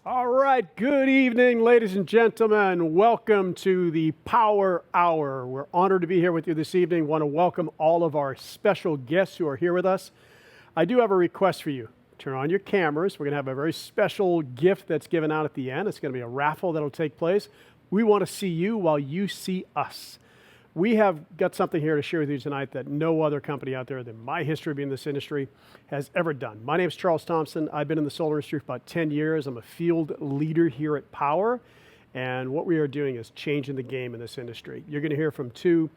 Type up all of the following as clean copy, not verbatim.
All right, good evening, ladies and gentlemen. Welcome to the Power Hour. We're honored to be here with you this evening. Want to welcome all of our special guests who are here with us. I do have a request for you. Turn on your cameras. We're going to have a very special gift that's given out at the end. It's going to be a raffle that'll take place. We want to see you while you see us. We have got something here to share with you tonight that no other company out there in my history being in this industry has ever done. My name is Charles Thompson. I've been in the solar industry for about 10 years. I'm a field leader here at Powur, and what we are doing is changing the game in this industry. You're going to hear from two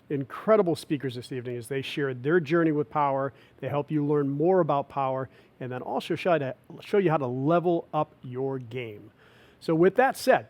incredible speakers this evening as they share their journey with Powur. They help you learn more about Powur and then also show you how to level up your game. So with that said,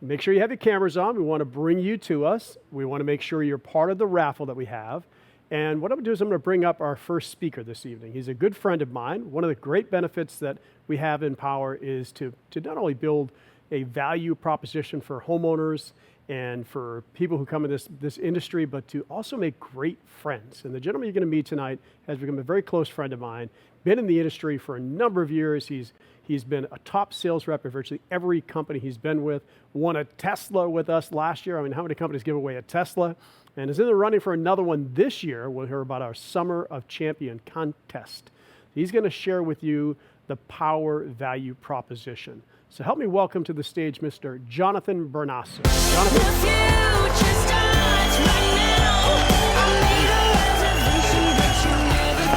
make sure you have your cameras on. We want to bring you to us. We want to make sure you're part of the raffle that we have. And what I'm going to do is I'm going to bring up our first speaker this evening. He's a good friend of mine. One of the great benefits that we have in Powur is to not only build a value proposition for homeowners and for people who come in this industry, but to also make great friends. And the gentleman you're going to meet tonight has become a very close friend of mine, been in the industry for a number of years. He's been a top sales rep at virtually every company he's been with, won a Tesla with us last year. I mean, how many companies give away a Tesla? And is in the running for another one this year. We'll hear about our Summer of Champion contest. He's going to share with you the Powur value proposition. So help me welcome to the stage Mr. Jonathan Bernasso. Jonathan.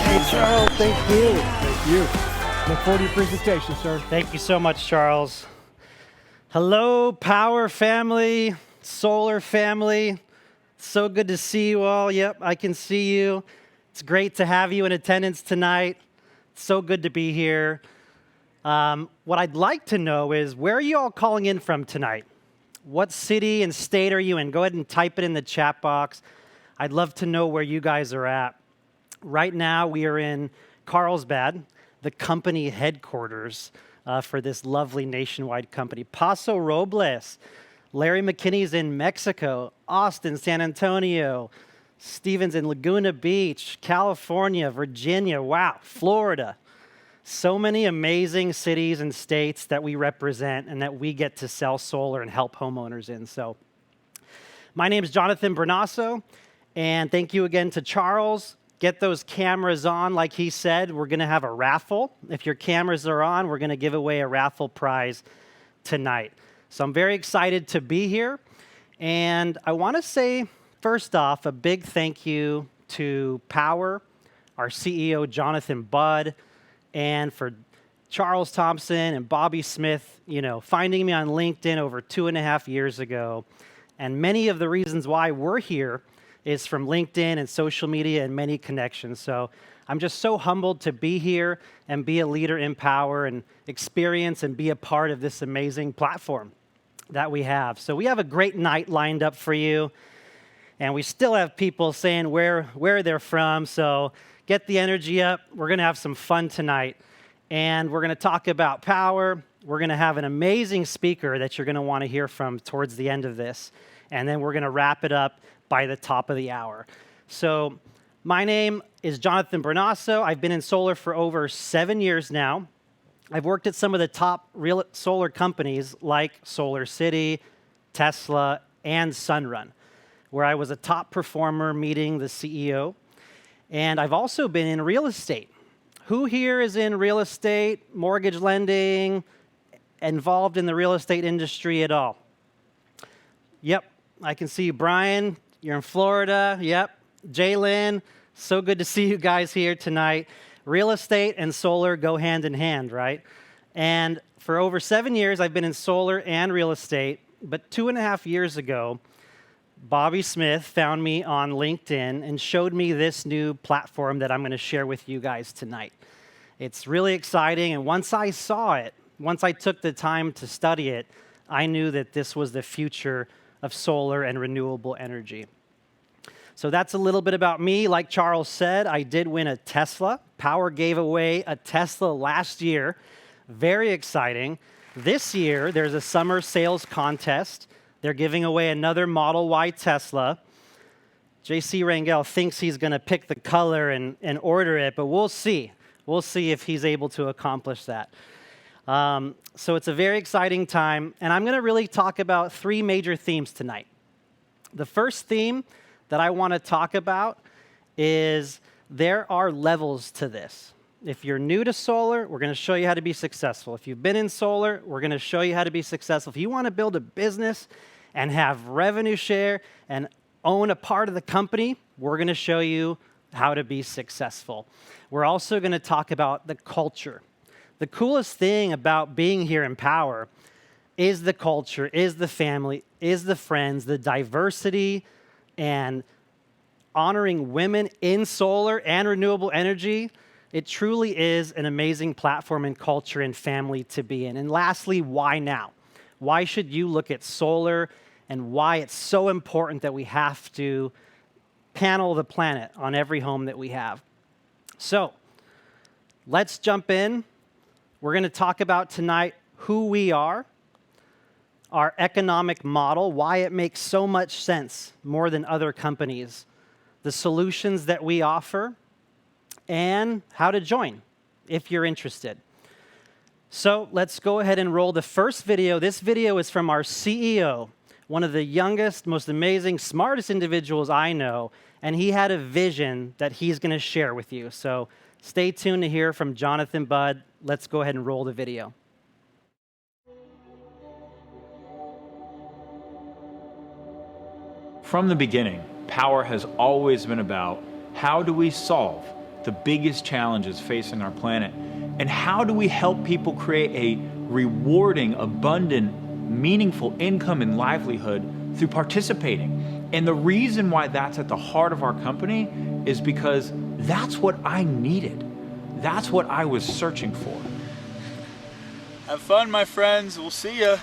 Hey, Charles, thank you. Thank you. Look forward to your presentation, sir. Thank you so much, Charles. Hello, Powur family, solar family. So good to see you all. Yep, I can see you. It's great to have you in attendance tonight. It's so good to be here. What I'd like to know is, where are you all calling in from tonight? What city and state are you in? Go ahead and type it in the chat box. I'd love to know where you guys are at. Right now, we are in Carlsbad, the company headquarters for this lovely nationwide company. Paso Robles, Larry McKinney's in Mexico, Austin, San Antonio, Stevens in Laguna Beach, California, Virginia, wow, Florida. So many amazing cities and states that we represent and that we get to sell solar and help homeowners in. So my name is Jonathan Bernasso, and thank you again to Charles. Get those cameras on. Like he said, we're going to have a raffle. If your cameras are on, we're going to give away a raffle prize tonight. So I'm very excited to be here. And I want to say, first off, a big thank you to Powur, our CEO, Jonathan Budd, and for Charles Thompson and Bobby Smith, finding me on LinkedIn over 2.5 years ago. And many of the reasons why we're here is from LinkedIn and social media and many connections. So I'm just so humbled to be here and be a leader in Powur and experience and be a part of this amazing platform that we have. So we have a great night lined up for you. And we still have people saying where they're from. So get the energy up. We're going to have some fun tonight. And we're going to talk about Powur. We're going to have an amazing speaker that you're going to want to hear from towards the end of this. And then we're going to wrap it up by the top of the hour. So my name is Jonathan Bernasso. I've been in solar for over 7 years now. I've worked at some of the top real solar companies like Solar City, Tesla, and Sunrun, where I was a top performer meeting the CEO. And I've also been in real estate. Who here is in real estate, mortgage lending, involved in the real estate industry at all? Yep, I can see you, Brian. You're in Florida. Yep. Jalen, so good to see you guys here tonight. Real estate and solar go hand in hand, right? And for over 7 years, I've been in solar and real estate. But 2.5 years ago, Bobby Smith found me on LinkedIn and showed me this new platform that I'm going to share with you guys tonight. It's really exciting. And once I saw it, once I took the time to study it, I knew that this was the future of solar and renewable energy. So that's a little bit about me. Like Charles said, I did win a Tesla. Powur gave away a Tesla last year. Very exciting. This year, there's a summer sales contest. They're giving away another Model Y Tesla. JC Rangel thinks he's going to pick the color and order it, but we'll see. We'll see if he's able to accomplish that. So it's a very exciting time, and I'm going to really talk about three major themes tonight. The first theme that I want to talk about is there are levels to this. If you're new to solar, we're going to show you how to be successful. If you've been in solar, we're going to show you how to be successful. If you want to build a business and have revenue share and own a part of the company, we're going to show you how to be successful. We're also going to talk about the culture. The coolest thing about being here in Powur is the culture, is the family, is the friends, the diversity, and honoring women in solar and renewable energy. It truly is an amazing platform and culture and family to be in. And lastly, why now? Why should you look at solar and why it's so important that we have to panel the planet on every home that we have? So let's jump in. We're going to talk about tonight who we are, our economic model, why it makes so much sense more than other companies, the solutions that we offer, and how to join if you're interested. So let's go ahead and roll the first video. This video is from our CEO, one of the youngest, most amazing, smartest individuals I know, and he had a vision that he's going to share with you. So stay tuned to hear from Jonathan Budd. Let's go ahead and roll the video. From the beginning, Powur has always been about how do we solve the biggest challenges facing our planet, and how do we help people create a rewarding, abundant, meaningful income and livelihood through participating. And the reason why that's at the heart of our company is because that's what I needed. That's what I was searching for. Have fun, my friends. We'll see ya.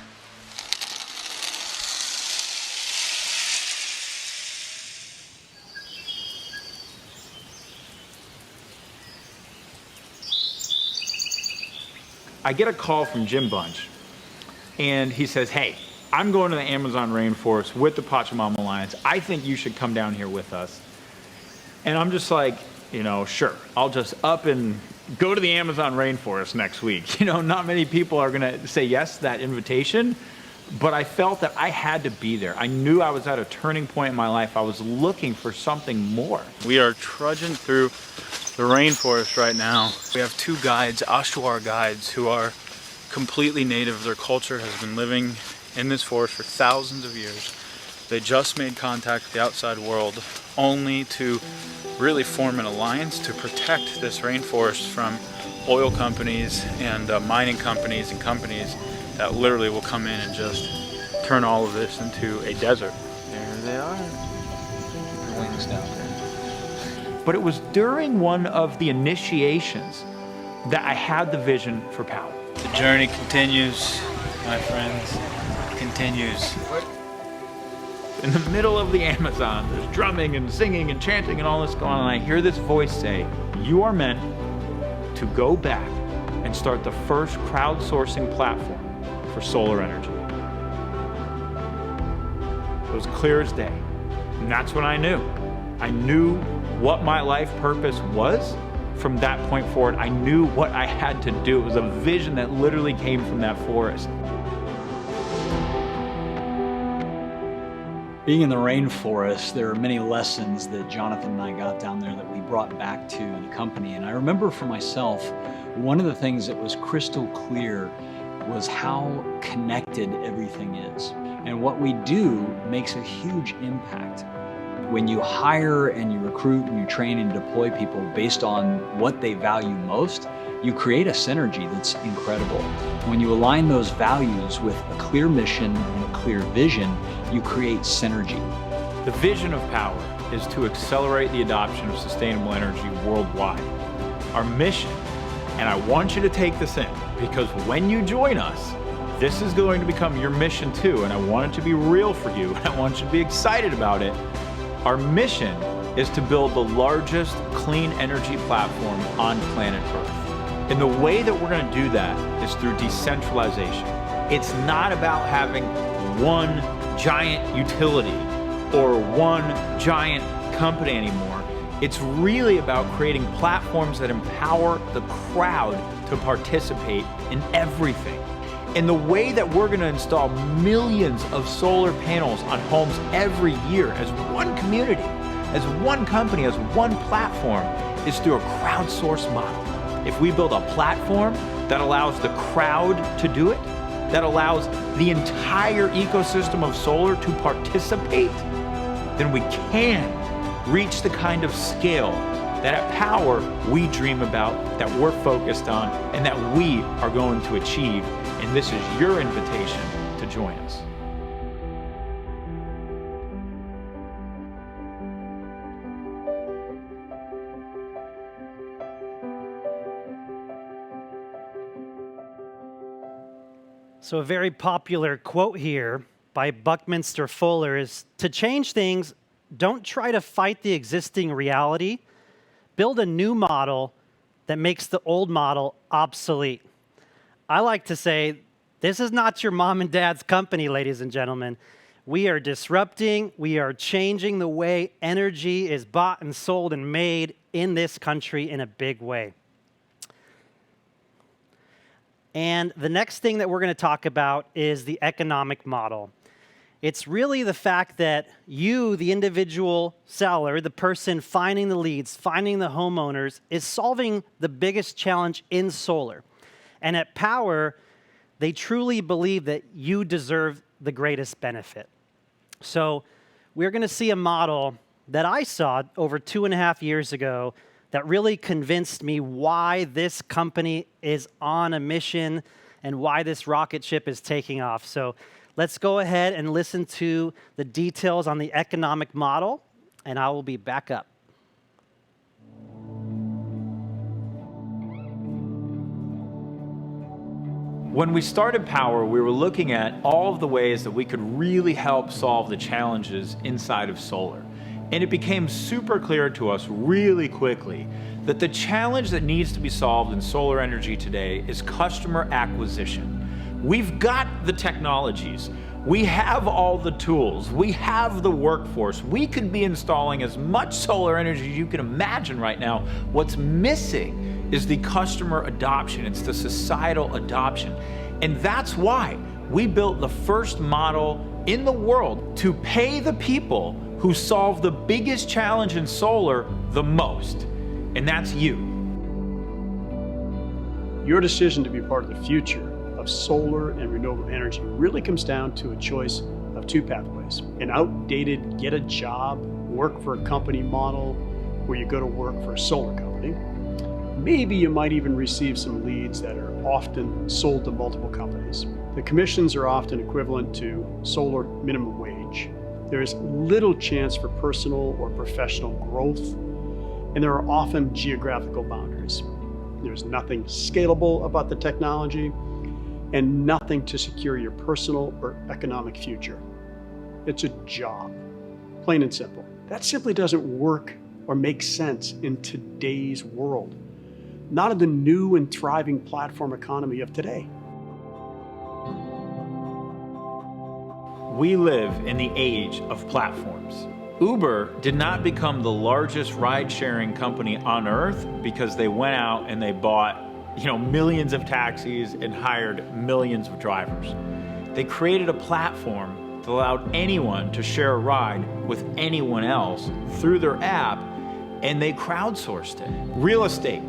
I get a call from Jim Bunch, and he says, hey, I'm going to the Amazon rainforest with the Pachamama Alliance. I think you should come down here with us. And I'm just like, sure, I'll just up and go to the Amazon rainforest next week. Not many people are gonna say yes to that invitation, but I felt that I had to be there. I knew I was at a turning point in my life. I was looking for something more. We are trudging through the rainforest right now. We have two guides, Ashwar guides, who are completely native. Their culture has been living in this forest for thousands of years. They just made contact with the outside world only to really form an alliance to protect this rainforest from oil companies and mining companies and companies that literally will come in and just turn all of this into a desert. There they are. Keep your wings down there. But it was during one of the initiations that I had the vision for Powur. The journey continues, my friends. It continues. In the middle of the Amazon, there's drumming and singing and chanting and all this going on, and I hear this voice say, you are meant to go back and start the first crowdsourcing platform for solar energy. It was clear as day. And that's when I knew. I knew what my life purpose was. From that point forward, I knew what I had to do. It was a vision that literally came from that forest. Being in the rainforest, there are many lessons that Jonathan and I got down there that we brought back to the company. And I remember for myself, one of the things that was crystal clear was how connected everything is. And what we do makes a huge impact. When you hire and you recruit and you train and deploy people based on what they value most, you create a synergy that's incredible. When you align those values with a clear mission and a clear vision, you create synergy. The vision of Powur is to accelerate the adoption of sustainable energy worldwide. Our mission, and I want you to take this in, because when you join us, this is going to become your mission too, and I want it to be real for you, and I want you to be excited about it. Our mission is to build the largest clean energy platform on planet Earth. And the way that we're going to do that is through decentralization. It's not about having one giant utility or one giant company anymore. It's really about creating platforms that empower the crowd to participate in everything. And the way that we're going to install millions of solar panels on homes every year as one community, as one company, as one platform, is through a crowdsourced model. If we build a platform that allows the crowd to do it, that allows the entire ecosystem of solar to participate, then we can reach the kind of scale that at Powur we dream about, that we're focused on, and that we are going to achieve. And this is your invitation to join us. So a very popular quote here by Buckminster Fuller is, to change things, don't try to fight the existing reality. Build a new model that makes the old model obsolete. I like to say, this is not your mom and dad's company, ladies and gentlemen. We are disrupting, we are changing the way energy is bought and sold and made in this country in a big way. And the next thing that we're going to talk about is the economic model. It's really the fact that you, the individual seller, the person finding the leads, finding the homeowners, is solving the biggest challenge in solar. And at Powur, they truly believe that you deserve the greatest benefit. So we're going to see a model that I saw over 2.5 years ago that really convinced me why this company is on a mission and why this rocket ship is taking off. So let's go ahead and listen to the details on the economic model, and I will be back up. When we started Powur, we were looking at all of the ways that we could really help solve the challenges inside of solar. And it became super clear to us really quickly that the challenge that needs to be solved in solar energy today is customer acquisition. We've got the technologies. We have all the tools. We have the workforce. We could be installing as much solar energy as you can imagine right now. What's missing is the customer adoption. It's the societal adoption. And that's why we built the first model in the world to pay the people who solve the biggest challenge in solar the most, and that's you. Your decision to be part of the future of solar and renewable energy really comes down to a choice of two pathways: an outdated get a job, work for a company model where you go to work for a solar company. Maybe you might even receive some leads that are often sold to multiple companies. The commissions are often equivalent to solar minimum wage. There is little chance for personal or professional growth, and there are often geographical boundaries. There's nothing scalable about the technology, and nothing to secure your personal or economic future. It's a job, plain and simple. That simply doesn't work or make sense in today's world, not in the new and thriving platform economy of today. We live in the age of platforms. Uber did not become the largest ride-sharing company on earth because they went out and they bought, millions of taxis and hired millions of drivers. They created a platform that allowed anyone to share a ride with anyone else through their app, and they crowdsourced it. Real estate,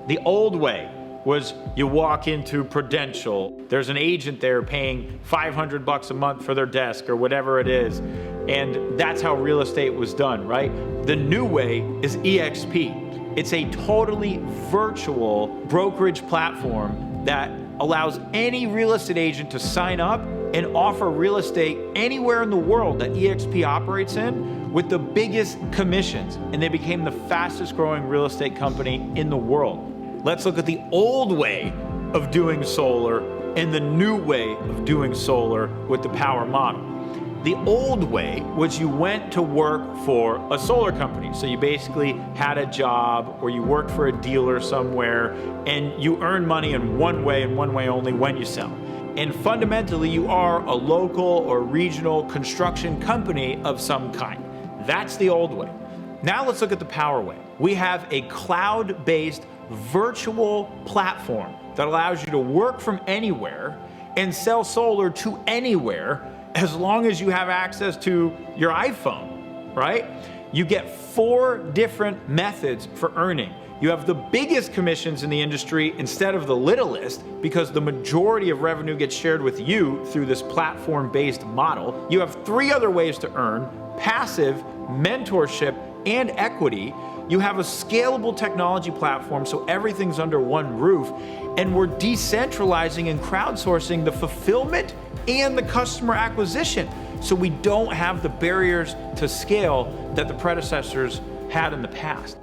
the old way was you walk into Prudential, there's an agent there paying $500 a month for their desk or whatever it is, and that's how real estate was done, right? The new way is EXP. It's a totally virtual brokerage platform that allows any real estate agent to sign up and offer real estate anywhere in the world that EXP operates in with the biggest commissions, and they became the fastest growing real estate company in the world. Let's look at the old way of doing solar and the new way of doing solar with the Powur model. The old way was you went to work for a solar company. So you basically had a job or you worked for a dealer somewhere and you earn money in one way and one way only when you sell. And fundamentally, you are a local or regional construction company of some kind. That's the old way. Now let's look at the Powur way. We have a cloud-based virtual platform that allows you to work from anywhere and sell solar to anywhere as long as you have access to your iPhone, right? You get 4 different methods for earning. You have the biggest commissions in the industry instead of the littlest, because the majority of revenue gets shared with you through this platform-based model. You have 3 other ways to earn: passive, mentorship, and equity. You have a scalable technology platform, so everything's under one roof, and we're decentralizing and crowdsourcing the fulfillment and the customer acquisition, so we don't have the barriers to scale that the predecessors had in the past.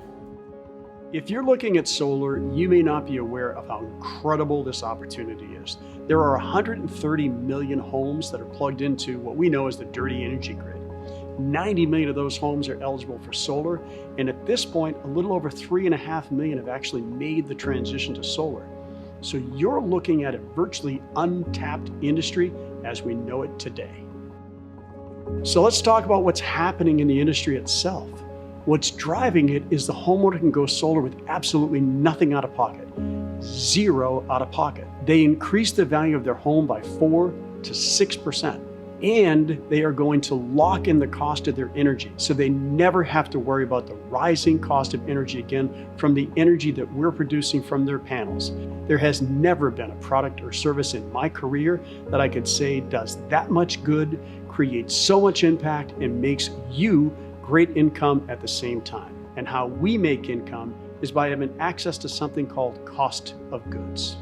If you're looking at solar, you may not be aware of how incredible this opportunity is. There are 130 million homes that are plugged into what we know as the dirty energy grid. 90 million of those homes are eligible for solar, and at this point, a little over 3.5 million have actually made the transition to solar. So you're looking at a virtually untapped industry as we know it today. So let's talk about what's happening in the industry itself. What's driving it is the homeowner can go solar with absolutely nothing out of pocket, 0 out of pocket. They increase the value of their home by 4 to 6%. And they are going to lock in the cost of their energy, so they never have to worry about the rising cost of energy again from the energy that we're producing from their panels. There has never been a product or service in my career that I could say does that much good, creates so much impact, and makes you great income at the same time. And how we make income is by having access to something called cost of goods.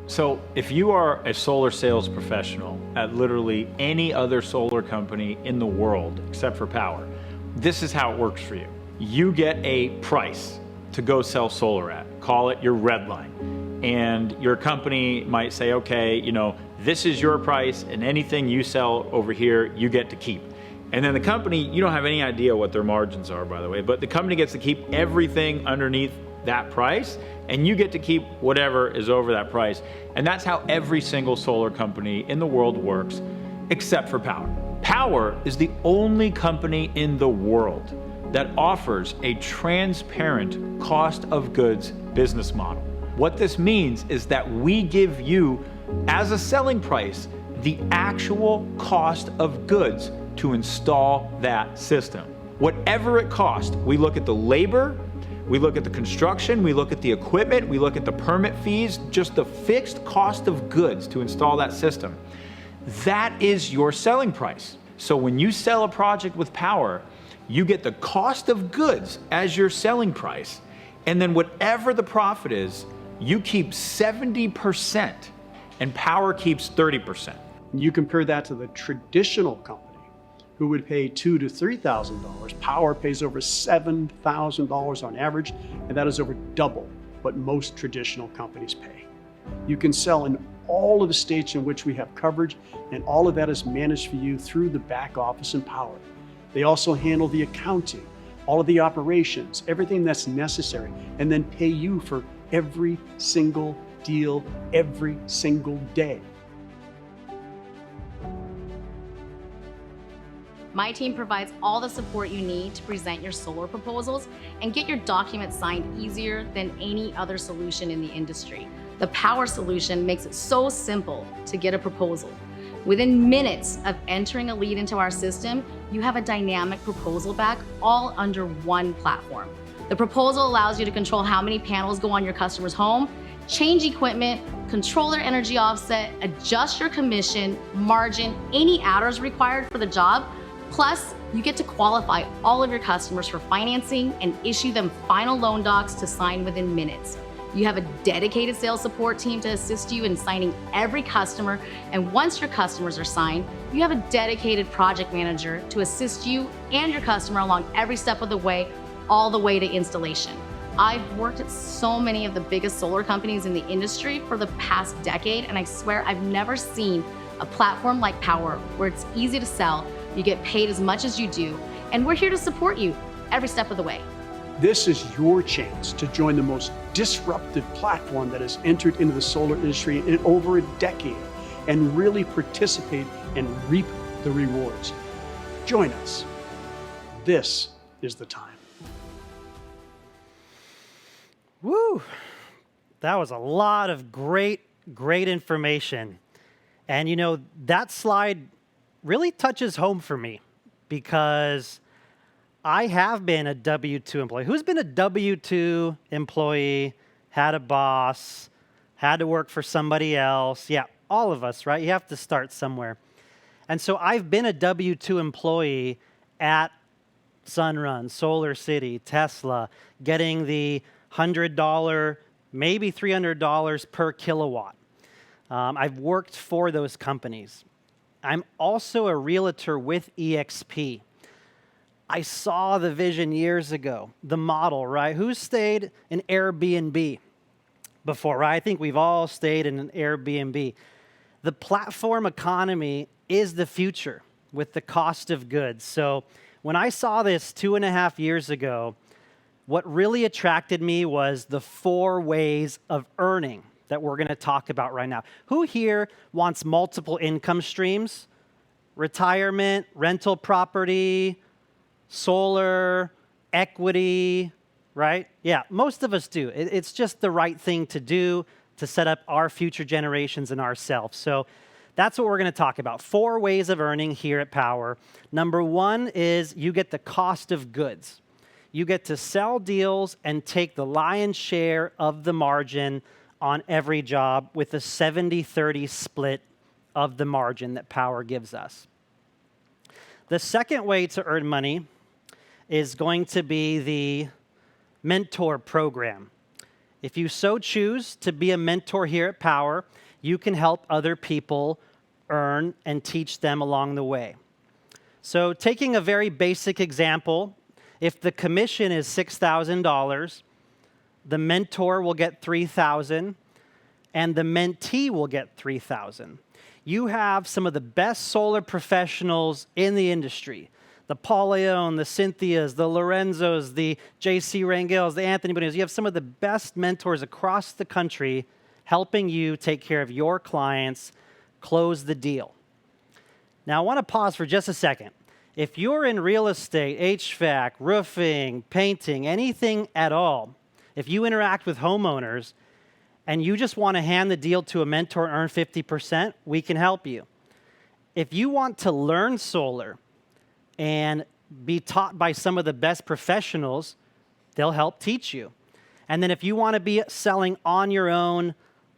So if you are a solar sales professional at literally any other solar company in the world except for Powur, this is how it works for you. You get a price to go sell solar at, call it your red line. And your company might say, okay, this is your price, and anything you sell over here, you get to keep. And then the company, you don't have any idea what their margins are, by the way, but the company gets to keep everything underneath that price, and you get to keep whatever is over that price. And that's how every single solar company in the world works, except for Powur. Powur is the only company in the world that offers a transparent cost of goods business model. What this means is that we give you, as a selling price, the actual cost of goods to install that system. Whatever it costs, we look at the labor, we look at the construction, we look at the equipment, we look at the permit fees, just the fixed cost of goods to install that system. That is your selling price. So when you sell a project with Powur, you get the cost of goods as your selling price, and then whatever the profit is, you keep 70% and Powur keeps 30%. You compare that to the traditional company who would pay $2,000 to $3,000. Powur pays over $7,000 on average, and that is over double what most traditional companies pay. You can sell in all of the states in which we have coverage, and all of that is managed for you through the back office in Powur. They also handle the accounting, all of the operations, everything that's necessary, and then pay you for every single deal, every single day. My team provides all the support you need to present your solar proposals and get your documents signed easier than any other solution in the industry. The Powur solution makes it so simple to get a proposal. Within minutes of entering a lead into our system, you have a dynamic proposal back, all under one platform. The proposal allows you to control how many panels go on your customer's home, change equipment, control their energy offset, adjust your commission, margin, any adders required for the job. Plus, you get to qualify all of your customers for financing and issue them final loan docs to sign within minutes. You have a dedicated sales support team to assist you in signing every customer, and once your customers are signed, you have a dedicated project manager to assist you and your customer along every step of the way, all the way to installation. I've worked at so many of the biggest solar companies in the industry for the past decade, and I swear I've never seen a platform like Powur where it's easy to sell, you get paid as much as you do, and we're here to support you every step of the way. This is your chance to join the most disruptive platform that has entered into the solar industry in over a decade and really participate and reap the rewards. Join us. This is the time. Woo! That was a lot of great information. And you know, that slide really touches home for me because I have been a W-2 employee. Who's been a W-2 employee, had a boss, had to work for somebody else? Yeah, all of us, right? You have to start somewhere. And so I've been a W-2 employee at Sunrun, Solar City, Tesla, getting the $100, maybe $300 per kilowatt. I've worked for those companies. I'm also a realtor with EXP. I saw the vision years ago, the model, right? Who stayed in Airbnb before, right? I think we've all stayed in an Airbnb. The platform economy is the future with the cost of goods. So when I saw this 2.5 years ago, what really attracted me was the 4 ways of earning that we're going to talk about right now. Who here wants multiple income streams? Retirement, rental property, solar, equity, right? Yeah, most of us do. It's just the right thing to do to set up our future generations and ourselves. So that's what we're going to talk about. 4 ways of earning here at Powur. Number 1 is you get the cost of goods. You get to sell deals and take the lion's share of the margin on every job with a 70-30 split of the margin that Powur gives us. The second way to earn money is going to be the mentor program. If you so choose to be a mentor here at Powur, you can help other people earn and teach them along the way. So taking a very basic example, if the commission is $6,000, the mentor will get $3,000, and the mentee will get $3,000. You have some of the best solar professionals in the industry. The Paul Leon, the Cynthias, the Lorenzos, the J.C. Rangels, the Anthony Bonillas. You have some of the best mentors across the country helping you take care of your clients, close the deal. Now, I want to pause for just a second. If you're in real estate, HVAC, roofing, painting, anything at all, if you interact with homeowners and you just want to hand the deal to a mentor and earn 50%, we can help you. If you want to learn solar and be taught by some of the best professionals, they'll help teach you. And then if you want to be selling on your own,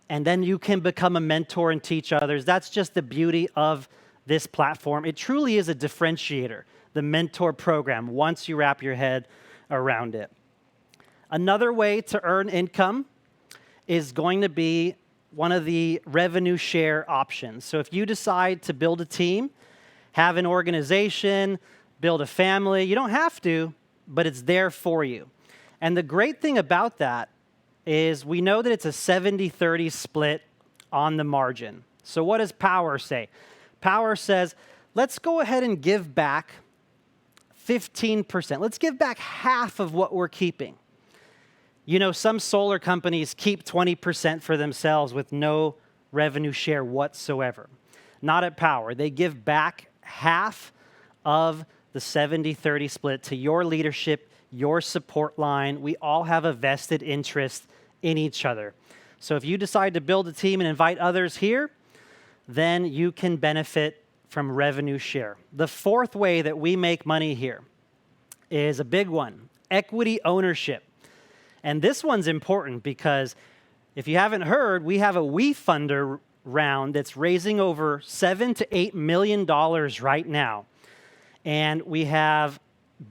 and then you can become a mentor and teach others, that's just the beauty of this platform. It truly is a differentiator, the mentor program, once you wrap your head around it. Another way to earn income is going to be one of the revenue share options. So if you decide to build a team, have an organization, build a family, you don't have to, but it's there for you. And the great thing about that is we know that it's a 70-30 split on the margin. So what does Powur say? Powur says, let's go ahead and give back 15%. Let's give back half of what we're keeping. You know, some solar companies keep 20% for themselves with no revenue share whatsoever. Not at Powur. They give back half of the 70-30 split to your leadership, your support line. We all have a vested interest in each other. So if you decide to build a team and invite others here, then you can benefit from revenue share. The 4th way that we make money here is a big one, equity ownership. And this one's important because if you haven't heard, we have a WeFunder round that's raising over $7 to $8 million right now. And we have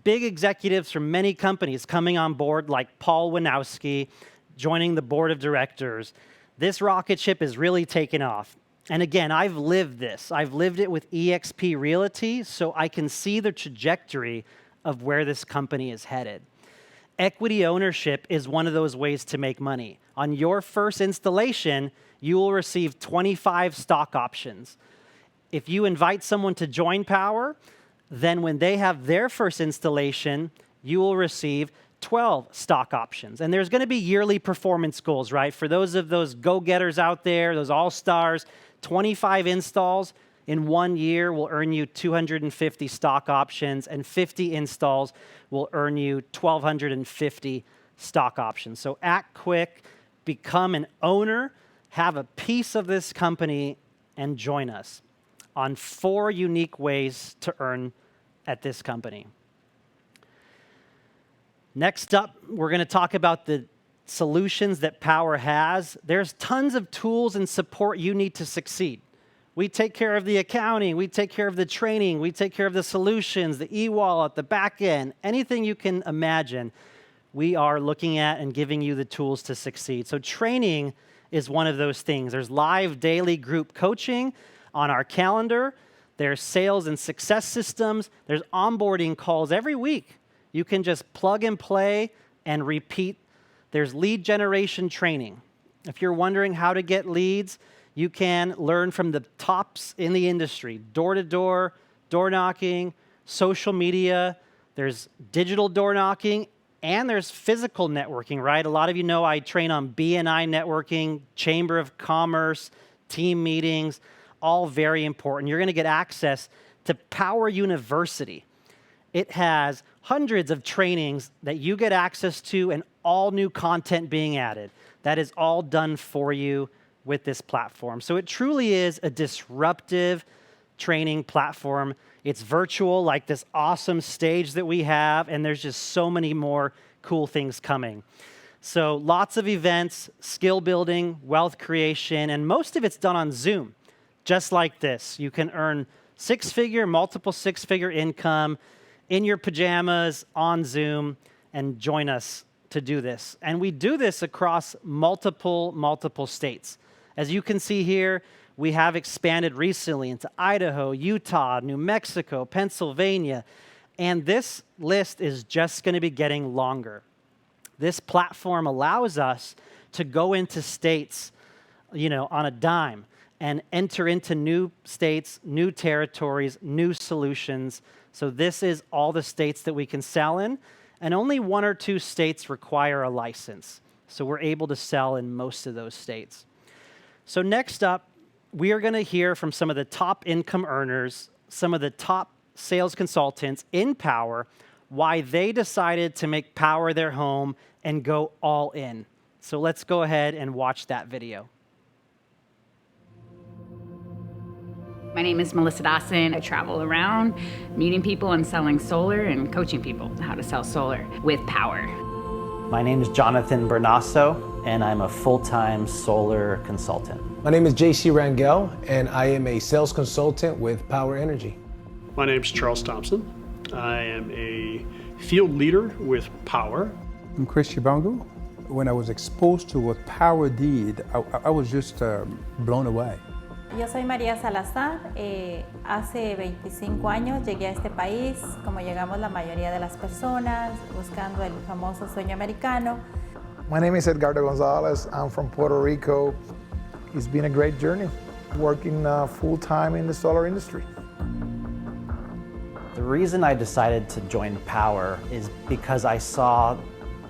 big executives from many companies coming on board, like Paul Winowski, joining the board of directors. This rocket ship is really taking off. And again, I've lived this. I've lived it with eXp Realty, so I can see the trajectory of where this company is headed. Equity ownership is one of those ways to make money. On your first installation, you will receive 25 stock options. If you invite someone to join Powur, then when they have their first installation, you will receive 12 stock options. And there's going to be yearly performance goals, right? For those go-getters out there, those all-stars, 25 installs, In 1 year, we'll earn you 250 stock options, and 50 installs will earn you 1,250 stock options. So act quick, become an owner, have a piece of this company, and join us on 4 unique ways to earn at this company. Next up, we're going to talk about the solutions that Powur has. There's tons of tools and support you need to succeed. We take care of the accounting, we take care of the training, we take care of the solutions, the e-wallet, the back end, anything you can imagine, we are looking at and giving you the tools to succeed. So training is one of those things. There's live daily group coaching on our calendar. There's sales and success systems. There's onboarding calls every week. You can just plug and play and repeat. There's lead generation training. If you're wondering how to get leads, you can learn from the tops in the industry, door-to-door, door knocking, social media. There's digital door knocking, and there's physical networking, right? A lot of you know I train on BNI networking, Chamber of Commerce, team meetings, all very important. You're going to get access to Powur University. It has hundreds of trainings that you get access to and all new content being added. That is all done for you with this platform. So it truly is a disruptive training platform. It's virtual, like this awesome stage that we have, and there's just so many more cool things coming. So lots of events, skill building, wealth creation, and most of it's done on Zoom, just like this. You can earn six-figure, multiple six-figure income in your pajamas on Zoom and join us to do this. And we do this across multiple states. As you can see here, we have expanded recently into Idaho, Utah, New Mexico, Pennsylvania, and this list is just going to be getting longer. This platform allows us to go into states, on a dime and enter into new states, new territories, new solutions. So this is all the states that we can sell in, and only 1 or 2 states require a license. So we're able to sell in most of those states. So next up, we are going to hear from some of the top income earners, some of the top sales consultants in Powur, why they decided to make Powur their home and go all in. So let's go ahead and watch that video. My name is Melissa Dawson. I travel around meeting people and selling solar and coaching people how to sell solar with Powur. My name is Jonathan Bernasso, and I'm a full-time solar consultant. My name is JC Rangel, and I am a sales consultant with Powur Energy. My name is Charles Thompson. I am a field leader with Powur. I'm Chris Chibangu. When I was exposed to what Powur did, I was just blown away. Yo soy María Salazar. Hace 25 años llegué a este país, como llegamos la mayoría de las personas, buscando el famoso sueño americano. My name is Edgardo Gonzalez. I'm from Puerto Rico. It's been a great journey, working full-time in the solar industry. The reason I decided to join Powur is because I saw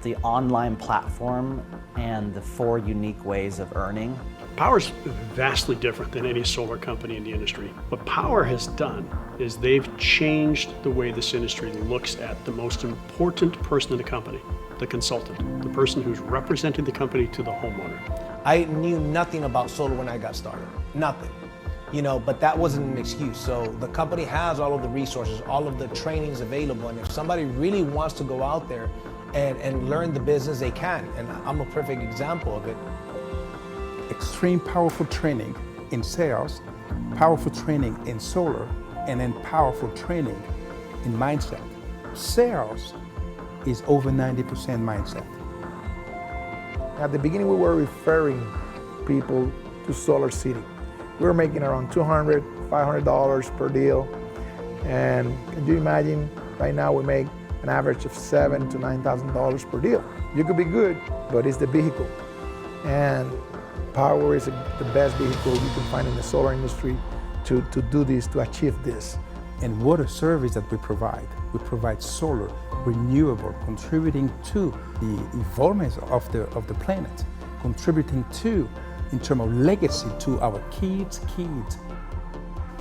the online platform and the 4 unique ways of earning. Powur's vastly different than any solar company in the industry. What Powur has done is they've changed the way this industry looks at the most important person in the company, the consultant, the person who's representing the company to the homeowner. I knew nothing about solar when I got started, nothing. But that wasn't an excuse. So the company has all of the resources, all of the trainings available, and if somebody really wants to go out there and learn the business, they can, and I'm a perfect example of it. Extreme powerful training in sales, powerful training in solar, and then powerful training in mindset. Sales is over 90% mindset. At the beginning, we were referring people to Solar City. We were making around $200, $500 per deal. And can you imagine, right now we make an average of $7,000 to $9,000 per deal. You could be good, but it's the vehicle. And Powur is the best vehicle you can find in the solar industry to do this, to achieve this. And what a service that we provide. We provide solar, renewable, contributing to the evolvement of the planet, contributing to, in terms of legacy, to our kids' kids.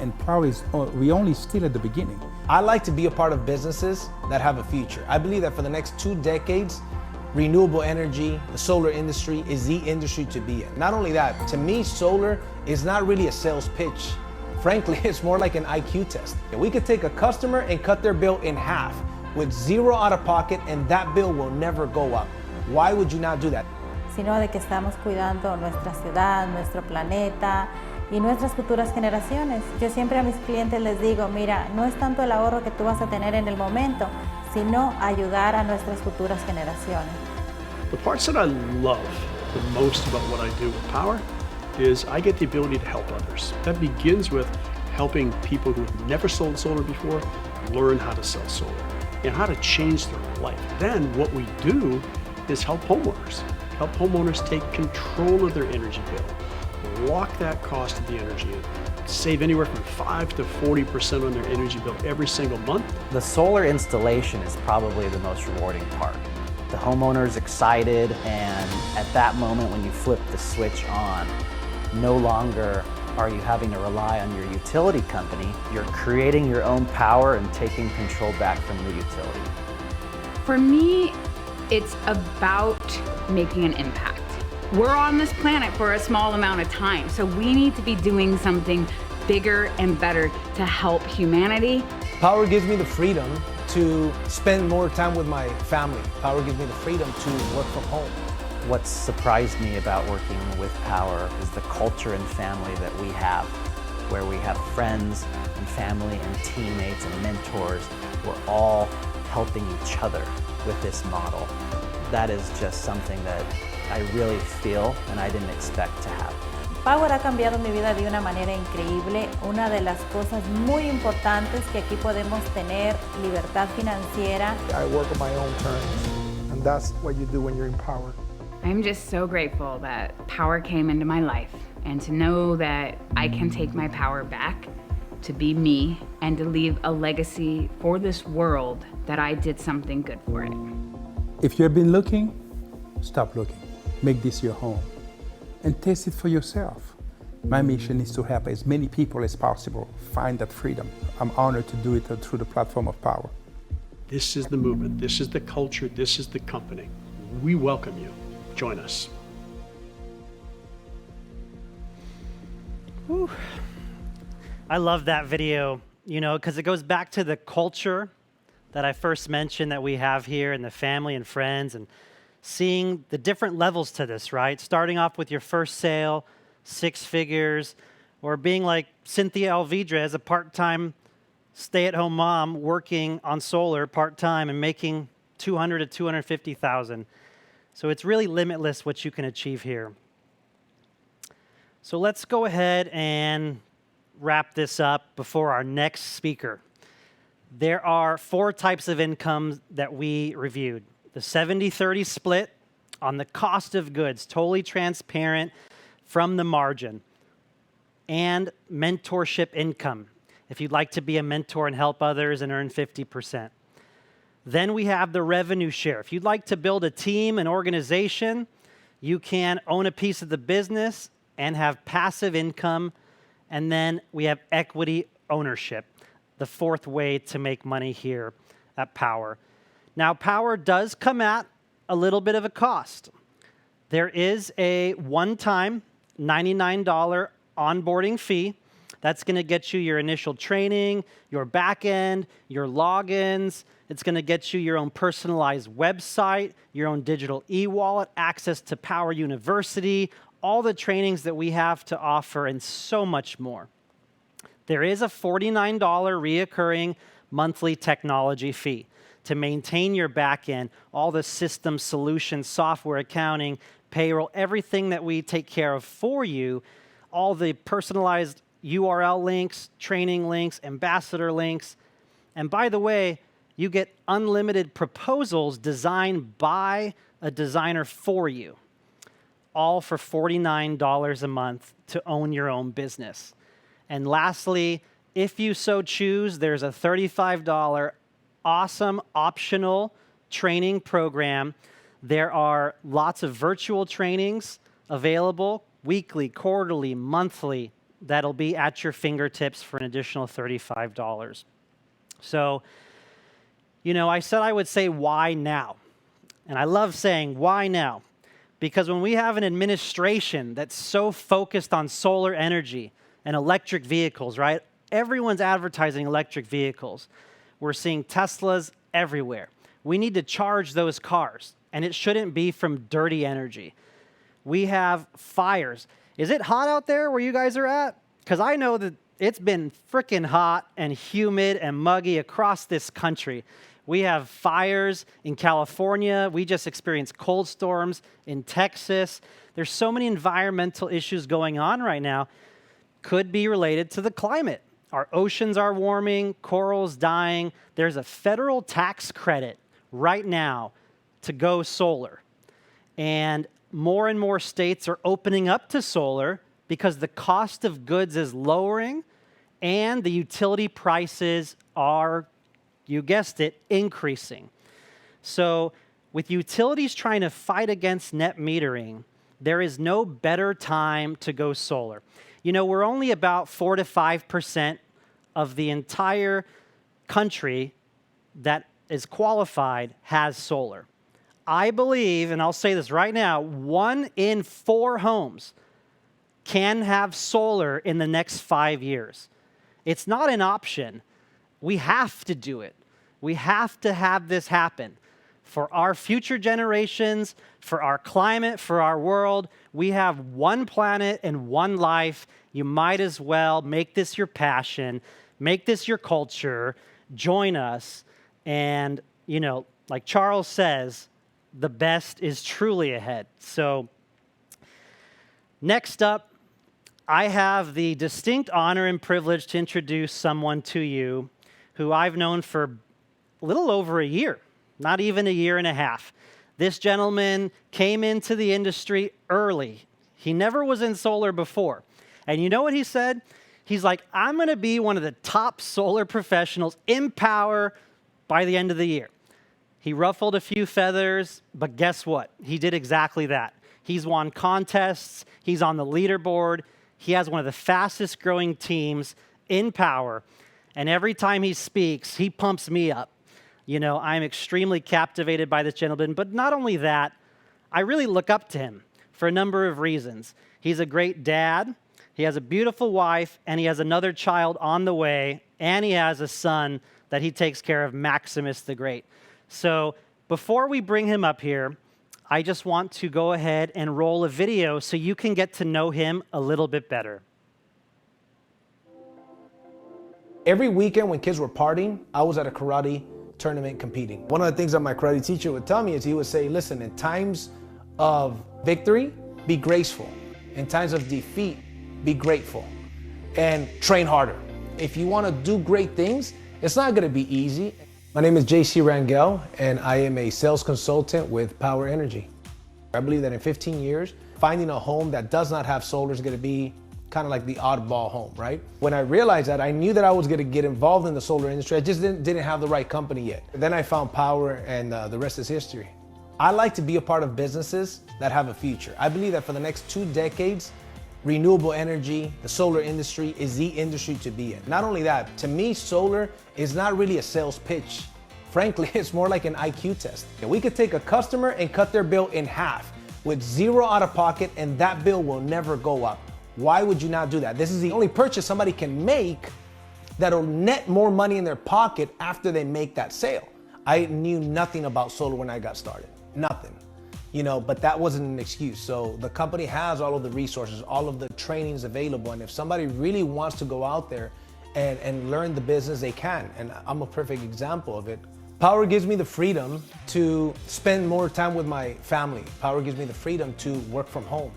And Powur is, we only still at the beginning. I like to be a part of businesses that have a future. I believe that for the next 2 decades, renewable energy, the solar industry is the industry to be in. Not only that, to me, solar is not really a sales pitch. Frankly, it's more like an IQ test. We could take a customer and cut their bill in half with 0 out of pocket, and that bill will never go up. Why would you not do that? Sino de que estamos cuidando nuestra ciudad, nuestro planeta y nuestras futuras generaciones. Yo siempre a mis clientes les digo, mira, no es tanto el ahorro que tú vas a tener en el momento, sino ayudar a nuestras futuras generaciones. The parts that I love the most about what I do with Powur is I get the ability to help others. That begins with helping people who have never sold solar before learn how to sell solar and how to change their life. Then what we do is help homeowners take control of their energy bill, lock that cost of the energy in, save anywhere from 5 to 40% on their energy bill every single month. The solar installation is probably the most rewarding part. The homeowner's excited, and at that moment when you flip the switch on, no longer are you having to rely on your utility company. You're creating your own power and taking control back from the utility. For me, it's about making an impact. We're on this planet for a small amount of time, so we need to be doing something bigger and better to help humanity. Powur gives me the freedom to spend more time with my family. Powur gives me the freedom to work from home. What surprised me about working with Powur is the culture and family that we have, where we have friends and family and teammates and mentors. We're all helping each other with this model. That is just something that I really feel and I didn't expect to have. Powur ha cambiado mi vida de una manera increíble. Una de las cosas muy importantes que aquí podemos tener libertad financiera. I work on my own terms, and that's what you do when you're in Powur. I'm just so grateful that Powur came into my life, and to know that I can take my power back to be me and to leave a legacy for this world that I did something good for it. If you have been looking, stop looking. Make this your home and taste it for yourself. My mission is to help as many people as possible find that freedom. I'm honored to do it through the platform of Powur. This is the movement, this is the culture, this is the company. We welcome you. Join us. Whew. I love that video, because it goes back to the culture that I first mentioned that we have here, and the family and friends, and seeing the different levels to this, right? Starting off with your first sale, 6 figures, or being like Cynthia Alvidre as a part-time stay-at-home mom working on solar part-time and making $200,000 to $250,000. So it's really limitless what you can achieve here. So let's go ahead and wrap this up before our next speaker. There are 4 types of income that we reviewed. The 70-30 split on the cost of goods, totally transparent from the margin, and mentorship income, if you'd like to be a mentor and help others and earn 50%. Then we have the revenue share. If you'd like to build a team, an organization, you can own a piece of the business and have passive income. And then we have equity ownership, the 4th way to make money here at Powur. Now, Powur does come at a little bit of a cost. There is a one-time $99 onboarding fee. That's going to get you your initial training, your back end, your logins. It's going to get you your own personalized website, your own digital e-wallet, access to Powur University, all the trainings that we have to offer, and so much more. There is a $49 reoccurring monthly technology fee to maintain your back end, all the system solutions, software, accounting, payroll, everything that we take care of for you, all the personalized URL links, training links, ambassador links. And by the way, you get unlimited proposals designed by a designer for you, all for $49 a month to own your own business. And lastly, if you so choose, there's a $35 awesome optional training program. There are lots of virtual trainings available, weekly, quarterly, monthly, that'll be at your fingertips for an additional $35. So, you know, I said I would say why now? And I love saying why now? Because when we have an administration that's so focused on solar energy and electric vehicles, right? Everyone's advertising electric vehicles. We're seeing Teslas everywhere. We need to charge those cars, and it shouldn't be from dirty energy. We have fires. Is it hot out there where you guys are at? Because I know that it's been freaking hot and humid and muggy across this country. We have fires in California. We just experienced cold storms in Texas. There's so many environmental issues going on right now. Could be related to the climate. Our oceans are warming, corals dying. There's a federal tax credit right now to go solar. And more states are opening up to solar because the cost of goods is lowering and the utility prices are, you guessed it, increasing. So with utilities trying to fight against net metering, there is no better time to go solar. You know, we're only about 4 to 5% of the entire country that is qualified has solar. I believe, and I'll say this right now, 1 in 4 homes can have solar in the next 5 years. It's not an option. We have to do it. We have to have this happen. For our future generations, for our climate, for our world, we have one planet and one life. You might as well make this your passion, make this your culture, join us, and, you know, like Charles says, the best is truly ahead. So next up, I have the distinct honor and privilege to introduce someone to you who I've known for a little over a year, not even a year and a half. This gentleman came into the industry early. He never was in solar before. And you know what he said? He's like, I'm going to be one of the top solar professionals in Powur by the end of the year. He ruffled a few feathers, but guess what? He did exactly that. He's won contests. He's on the leaderboard. He has one of the fastest growing teams in Powur. And every time he speaks, he pumps me up. You know, I'm extremely captivated by this gentleman. But not only that, I really look up to him for a number of reasons. He's a great dad. He has a beautiful wife, and he has another child on the way, and he has a son that he takes care of, Maximus the Great. So before we bring him up here, I just want to go ahead and roll a video so you can get to know him a little bit better. Every weekend when kids were partying, I was at a karate tournament competing. One of the things that my karate teacher would tell me is he would say, listen, in times of victory, be graceful. In times of defeat, be grateful. And train harder. If you want to do great things, it's not going to be easy. My name is JC Rangel, and I am a sales consultant with Powur Energy. I believe that in 15 years, finding a home that does not have solar is going to be kind of like the oddball home, right? When I realized that, I knew that I was going to get involved in the solar industry. I just didn't have the right company yet. Then I found Powur, and the rest is history. I like to be a part of businesses that have a future. I believe that for the next 2 decades, renewable energy, the solar industry is the industry to be in. Not only that, to me, solar is not really a sales pitch. Frankly, it's more like an IQ test. We could take a customer and cut their bill in half with 0 out of pocket, and that bill will never go up. Why would you not do that? This is the only purchase somebody can make that'll net more money in their pocket after they make that sale. I knew nothing about solar when I got started, nothing. You know, but that wasn't an excuse. So the company has all of the resources, all of the trainings available. And if somebody really wants to go out there and learn the business, they can. And I'm a perfect example of it. Powur gives me the freedom to spend more time with my family. Powur gives me the freedom to work from home.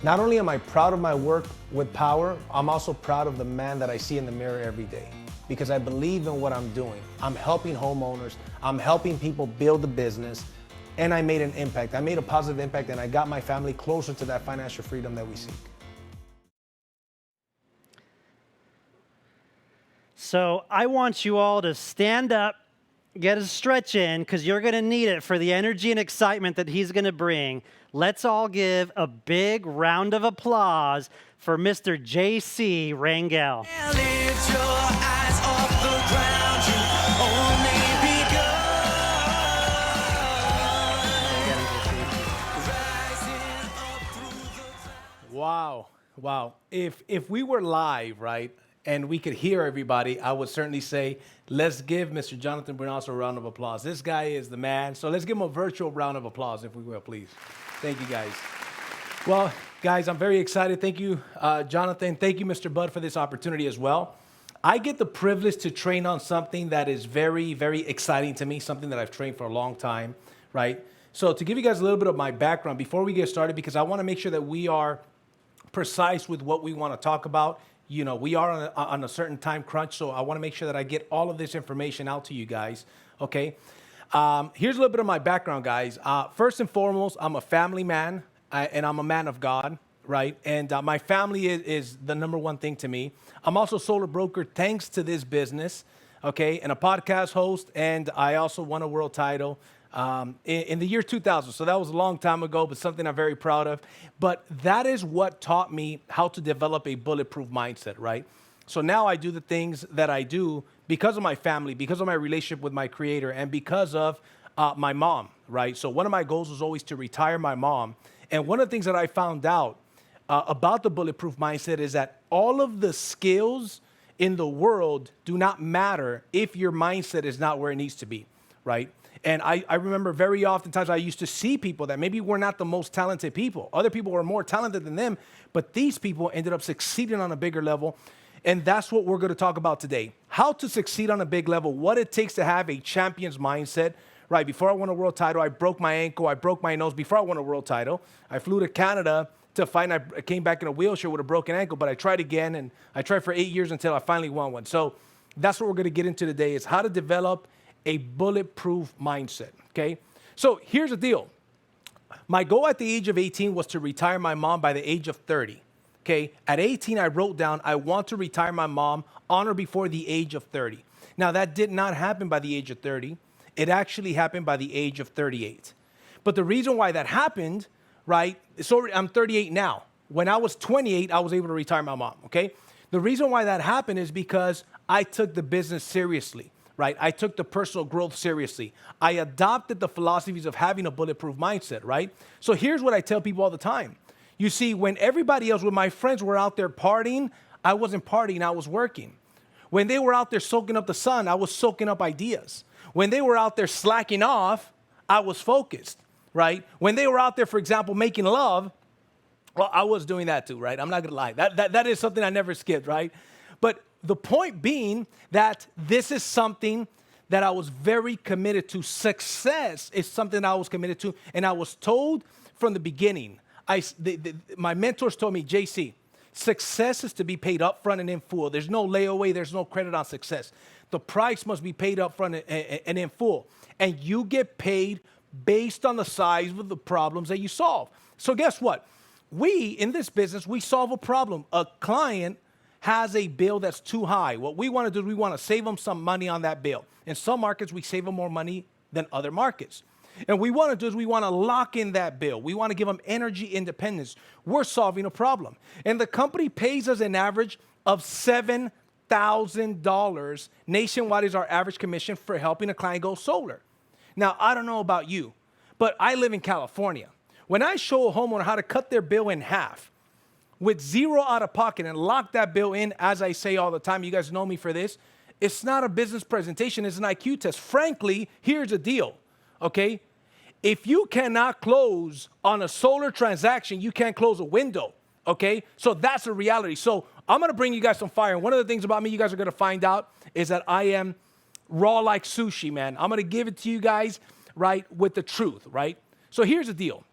Not only am I proud of my work with Powur, I'm also proud of the man that I see in the mirror every day, because I believe in what I'm doing. I'm helping homeowners. I'm helping people build a business. And I made an impact. I made a positive impact, and I got my family closer to that financial freedom that we seek. So I want you all to stand up, get a stretch in, because you're going to need it for the energy and excitement that he's going to bring. Let's all give a big round of applause for Mr. J.C. Rangel. Wow, wow. If we were live, right, and we could hear everybody, I would certainly say, let's give Mr. Jonathan Brunasso a round of applause. This guy is the man. So let's give him a virtual round of applause, if we will, please. Thank you, guys. Well, guys, I'm very excited. Thank you, Jonathan. Thank you, Mr. Bud, for this opportunity as well. I get the privilege to train on something that is very, very exciting to me, something that I've trained for a long time, right? So to give you guys a little bit of my background before we get started, because I want to make sure that we are precise with what we want to talk about. You know, we are on a certain time crunch, so I want to make sure that I get all of this information out to you guys, okay? Here's a little bit of my background, guys. First and foremost, I'm a family man, and I'm a man of God, right? And my family is the number one thing to me. I'm also a solar broker thanks to this business, okay? And a podcast host, and I also won a world title in the year 2000. So that was a long time ago, but something I'm very proud of. But that is what taught me how to develop a bulletproof mindset, right? So now I do the things that I do because of my family, because of my relationship with my creator, and because of my mom, right? So one of my goals was always to retire my mom. And one of the things that I found out about the bulletproof mindset is that all of the skills in the world do not matter if your mindset is not where it needs to be, right? And I remember very oftentimes I used to see people that maybe were not the most talented people. Other people were more talented than them, but these people ended up succeeding on a bigger level. And that's what we're going to talk about today. How to succeed on a big level, what it takes to have a champion's mindset, right? Before I won a world title, I broke my ankle, I broke my nose before I won a world title. I flew to Canada to fight, and I came back in a wheelchair with a broken ankle, but I tried again, and I tried for 8 years until I finally won one. So that's what we're going to get into today, is how to develop a bulletproof mindset, okay? So here's the deal. My goal at the age of 18 was to retire my mom by the age of 30, okay? At 18, I wrote down, I want to retire my mom on or before the age of 30. Now, that did not happen by the age of 30. It actually happened by the age of 38. But the reason why that happened, right, so I'm 38 now. When I was 28, I was able to retire my mom, okay? The reason why that happened is because I took the business seriously. Right? I took the personal growth seriously. I adopted the philosophies of having a bulletproof mindset, right? So here's what I tell people all the time. You see, when everybody else, when my friends were out there partying, I wasn't partying, I was working. When they were out there soaking up the sun, I was soaking up ideas. When they were out there slacking off, I was focused, right? When they were out there, for example, making love, well, I was doing that too, right? I'm not gonna lie. That is something I never skipped, right? But the point being that this is something that I was very committed to. Success is something I was committed to. And I was told from the beginning, my mentors told me, JC, success is to be paid up front and in full. There's no layaway. There's no credit on success. The price must be paid up front and in full. And you get paid based on the size of the problems that you solve. So guess what? We, in this business, we solve a problem. A client has a bill that's too high. What we want to do is we want to save them some money on that bill. In some markets, we save them more money than other markets. And what we want to do is we want to lock in that bill. We want to give them energy independence. We're solving a problem. And the company pays us an average of $7,000 nationwide is our average commission for helping a client go solar. Now, I don't know about you, but I live in California. When I show a homeowner how to cut their bill in half, with zero out of pocket and lock that bill in, as I say all the time, you guys know me for this, it's not a business presentation, it's an IQ test. Frankly, here's the deal, okay? If you cannot close on a solar transaction, you can't close a window, okay? So that's a reality. So I'm gonna bring you guys some fire. And one of the things about me you guys are gonna find out is that I am raw like sushi, man. I'm gonna give it to you guys, right, with the truth, right? So here's the deal,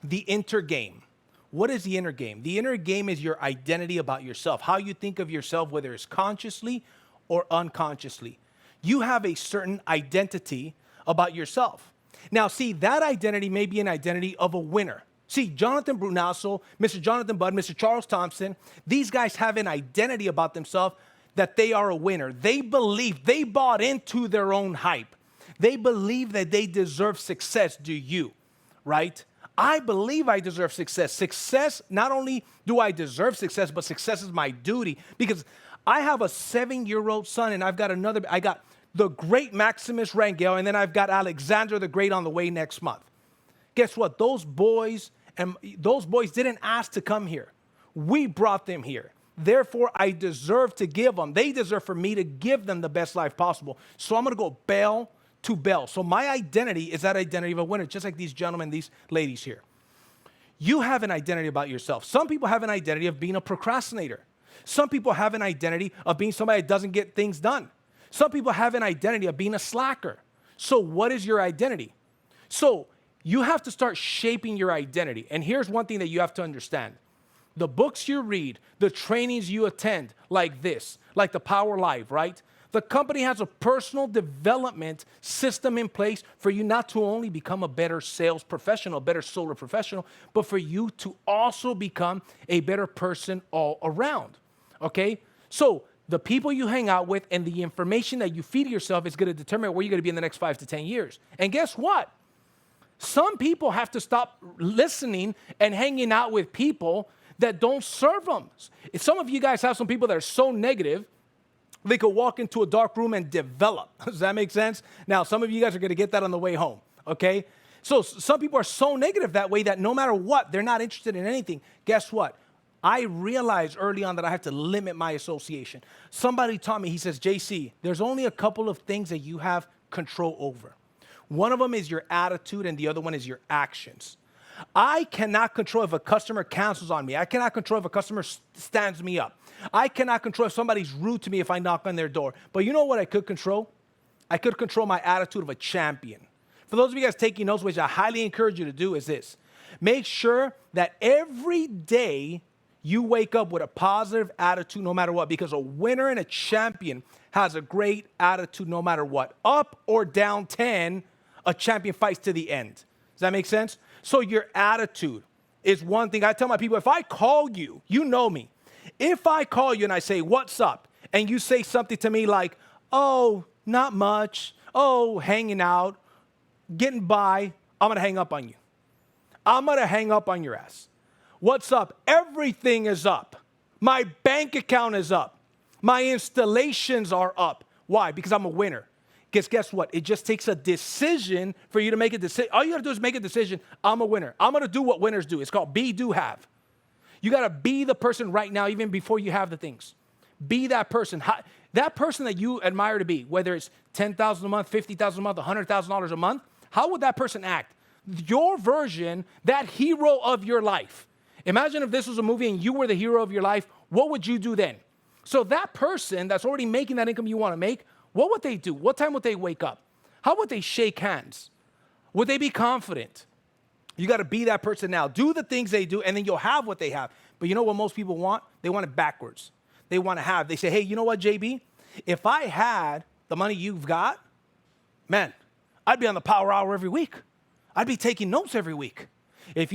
the inner game. What is the inner game? The inner game is your identity about yourself, how you think of yourself, whether it's consciously or unconsciously. You have a certain identity about yourself. Now, see, that identity may be an identity of a winner. See, Jonathan Brunasso, Mr. Jonathan Budd, Mr. Charles Thompson, these guys have an identity about themselves that they are a winner. They believe, they bought into their own hype. They believe that they deserve success. Do you, right? I believe I deserve success. Success, not only do I deserve success, but success is my duty because I have a 7-year-old son and I got the great Maximus Rangel, and then I've got Alexander the Great on the way next month. Guess what? Those boys didn't ask to come here. We brought them here. Therefore, I deserve to give them. They deserve for me to give them the best life possible. So I'm going to go bell to bell. So my identity is that identity of a winner, just like these gentlemen, these ladies here. You have an identity about yourself. Some people have an identity of being a procrastinator. Some people have an identity of being somebody that doesn't get things done. Some people have an identity of being a slacker. So what is your identity? So you have to start shaping your identity. And here's one thing that you have to understand. The books you read, the trainings you attend, like this, like the Powur Live, right? The company has a personal development system in place for you not to only become a better sales professional, a better solar professional, but for you to also become a better person all around, okay? So the people you hang out with and the information that you feed yourself is going to determine where you're going to be in the next 5 to 10 years. And guess what? Some people have to stop listening and hanging out with people that don't serve them. If some of you guys have some people that are so negative, they could walk into a dark room and develop. Does that make sense? Now, some of you guys are going to get that on the way home, okay? So some people are so negative that way that no matter what, they're not interested in anything. Guess what? I realized early on that I have to limit my association. Somebody taught me, he says, JC, there's only a couple of things that you have control over. One of them is your attitude and the other one is your actions. I cannot control if a customer cancels on me. I cannot control if a customer stands me up. I cannot control if somebody's rude to me if I knock on their door. But you know what I could control? I could control my attitude of a champion. For those of you guys taking notes, which I highly encourage you to do, is this. Make sure that every day you wake up with a positive attitude no matter what, because a winner and a champion has a great attitude no matter what. Up or down 10, a champion fights to the end. Does that make sense? So your attitude is one thing. I tell my people, if I call you, you know me. If I call you and I say, what's up? And you say something to me like, oh, not much. Oh, hanging out, getting by. I'm going to hang up on you. I'm going to hang up on your ass. What's up? Everything is up. My bank account is up. My installations are up. Why? Because I'm a winner. Guess what? It just takes a decision for you to make a decision. All you got to do is make a decision. I'm a winner. I'm going to do what winners do. It's called be, do, have. You got to be the person right now, even before you have the things. Be that person. That person that you admire to be, whether it's $10,000 a month, $50,000 a month, $100,000 a month, how would that person act? Your version, that hero of your life. Imagine if this was a movie and you were the hero of your life, what would you do then? So that person that's already making that income you want to make, what would they do? What time would they wake up? How would they shake hands? Would they be confident? You got to be that person now. Do the things they do, and then you'll have what they have. But you know what most people want? They want it backwards. They want to have. They say, hey, you know what, JB? If I had the money you've got, man, I'd be on the Power Hour every week. I'd be taking notes every week. If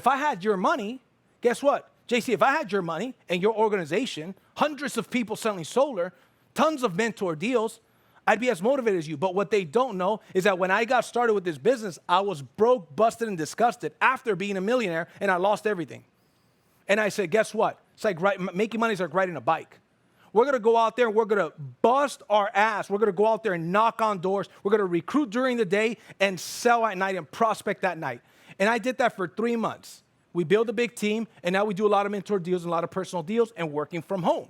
I had your money, guess what? JC, if I had your money and your organization, hundreds of people selling solar, tons of mentor deals, I'd be as motivated as you. But what they don't know is that when I got started with this business, I was broke, busted, and disgusted after being a millionaire, and I lost everything. And I said, guess what? It's like making money is like riding a bike. We're going to go out there and we're going to bust our ass. We're going to go out there and knock on doors. We're going to recruit during the day and sell at night and prospect at night. And I did that for 3 months. We built a big team, and now we do a lot of mentor deals and a lot of personal deals and working from home.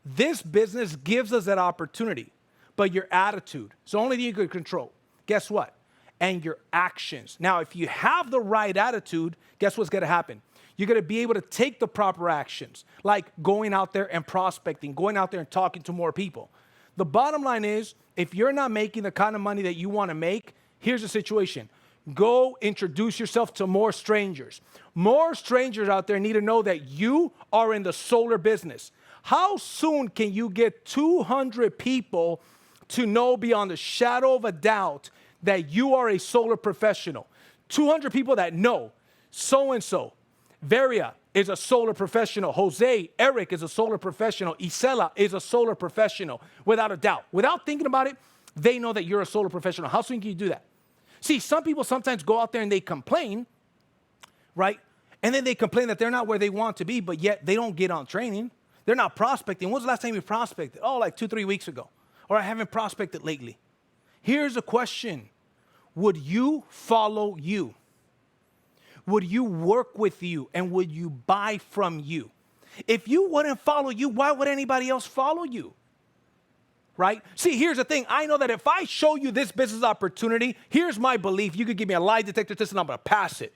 This business gives us that opportunity, but your attitude is the only thing you can control. Guess what? And your actions. Now, if you have the right attitude, guess what's going to happen? You're going to be able to take the proper actions, like going out there and prospecting, going out there and talking to more people. The bottom line is, if you're not making the kind of money that you want to make, here's the situation. Go introduce yourself to more strangers. More strangers out there need to know that you are in the solar business. How soon can you get 200 people to know beyond a shadow of a doubt that you are a solar professional? 200 people that know so-and-so. Varia is a solar professional. Jose, Eric is a solar professional. Isela is a solar professional, without a doubt. Without thinking about it, they know that you're a solar professional. How soon can you do that? See, some people sometimes go out there and they complain, right? And then they complain that they're not where they want to be, but yet they don't get on training. They're not prospecting. When's the last time you prospected? Oh, like 2-3 weeks ago. Or I haven't prospected lately. Here's a question. Would you follow you? Would you work with you? And would you buy from you? If you wouldn't follow you, why would anybody else follow you? Right? See, here's the thing. I know that if I show you this business opportunity, here's my belief. You could give me a lie detector test and I'm going to pass it.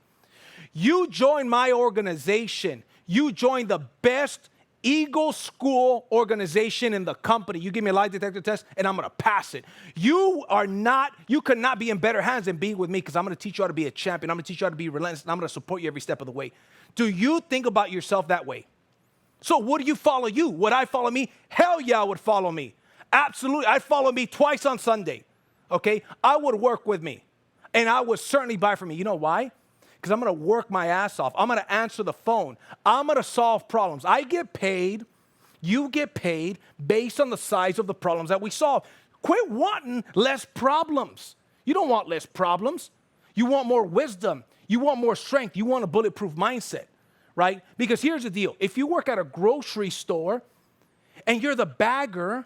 You join my organization. You join the best Eagle School organization in the company. You give me a lie detector test and I'm going to pass it. You could not be in better hands than being with me because I'm going to teach you how to be a champion. I'm going to teach you how to be relentless and I'm going to support you every step of the way. Do you think about yourself that way? So would you follow you? Would I follow me? Hell yeah, I would follow me. Absolutely. I'd follow me twice on Sunday. Okay? I would work with me. And I would certainly buy from me. You know why? Because I'm going to work my ass off. I'm going to answer the phone. I'm going to solve problems. I get paid. You get paid based on the size of the problems that we solve. Quit wanting less problems. You don't want less problems. You want more wisdom. You want more strength. You want a bulletproof mindset, right? Because here's the deal. If you work at a grocery store and you're the bagger,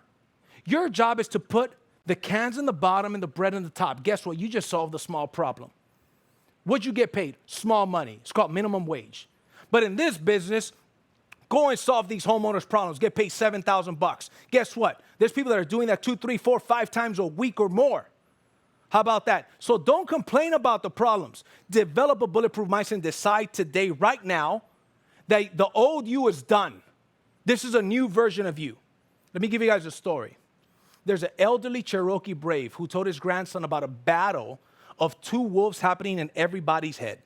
your job is to put the cans in the bottom and the bread in the top. Guess what? You just solved a small problem. What'd you get paid? Small money. It's called minimum wage. But in this business, go and solve these homeowners' problems. Get paid $7,000. Guess what? There's people that are doing that 2, 3, 4, 5 times a week or more. How about that? So don't complain about the problems. Develop a bulletproof mindset and decide today, right now, that the old you is done. This is a new version of you. Let me give you guys a story. There's an elderly Cherokee brave who told his grandson about a battle of 2 wolves happening in everybody's head.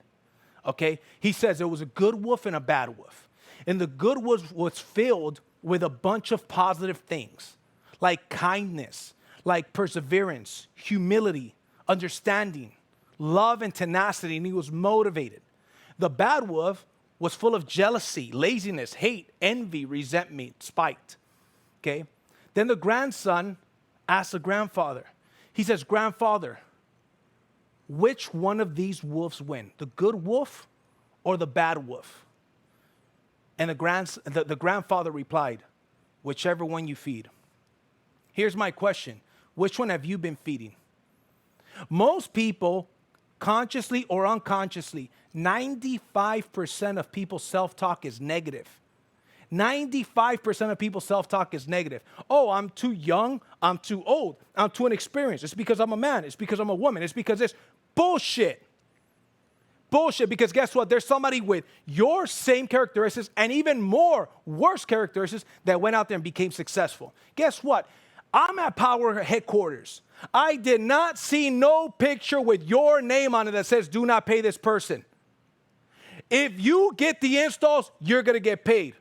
Okay? He says there was a good wolf and a bad wolf. And the good wolf was filled with a bunch of positive things, like kindness, like perseverance, humility, understanding, love, and tenacity, and he was motivated. The bad wolf was full of jealousy, laziness, hate, envy, resentment, spite. Okay? Then the grandson asked the grandfather. He says, "Grandfather, which one of these wolves win? The good wolf or the bad wolf?" And the grandfather replied, "Whichever one you feed." Here's my question. Which one have you been feeding? Most people, consciously or unconsciously, 95% of people's self-talk is negative. 95% of people's self-talk is negative. Oh, I'm too young. I'm too old. I'm too inexperienced. It's because I'm a man. It's because I'm a woman. It's because it's bullshit. Bullshit, because guess what? There's somebody with your same characteristics and even more worse characteristics that went out there and became successful. Guess what? I'm at Powur headquarters. I did not see no picture with your name on it that says, "Do not pay this person." If you get the installs, you're going to get paid.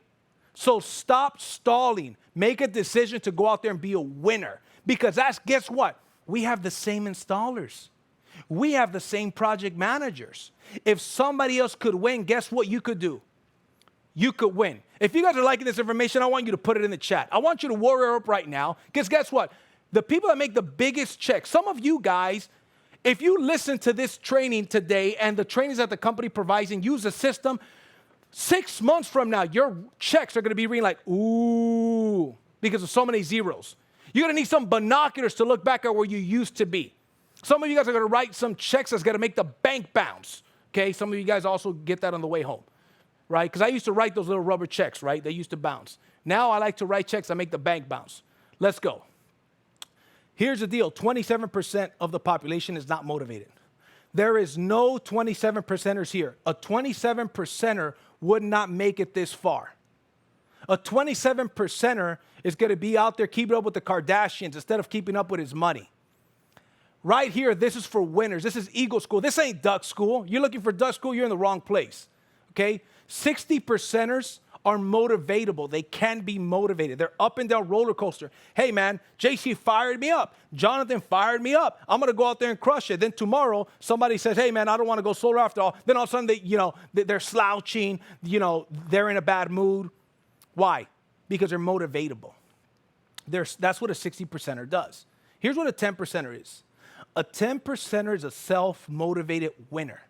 So stop stalling. Make a decision to go out there and be a winner. Because guess what? We have the same installers. We have the same project managers. If somebody else could win, guess what you could do? You could win. If you guys are liking this information, I want you to put it in the chat. I want you to warrior up right now. Because guess what? The people that make the biggest checks, some of you guys, if you listen to this training today and the trainings that the company provides and use the system, 6 months from now, your checks are going to be reading like, ooh, because of so many zeros. You're going to need some binoculars to look back at where you used to be. Some of you guys are going to write some checks that's going to make the bank bounce. Okay, some of you guys also get that on the way home, right? Because I used to write those little rubber checks, right? They used to bounce. Now I like to write checks that make the bank bounce. Let's go. Here's the deal. 27% of the population is not motivated. There is no 27%ers here. A 27%er would not make it this far. A 27%er is going to be out there keeping up with the Kardashians instead of keeping up with his money. Right here, this is for winners. This is Eagle School. This ain't Duck School. You're looking for Duck School, you're in the wrong place. Okay? 60%ers are motivatable. They can be motivated. They're up and down roller coaster. Hey, man, JC fired me up. Jonathan fired me up. I'm going to go out there and crush it. Then tomorrow, somebody says, hey, man, I don't want to go solar after all. Then all of a sudden, they're slouching. They're in a bad mood. Why? Because they're motivatable. That's what a 60%er does. Here's what a 10%er is. A 10%er is a self-motivated winner.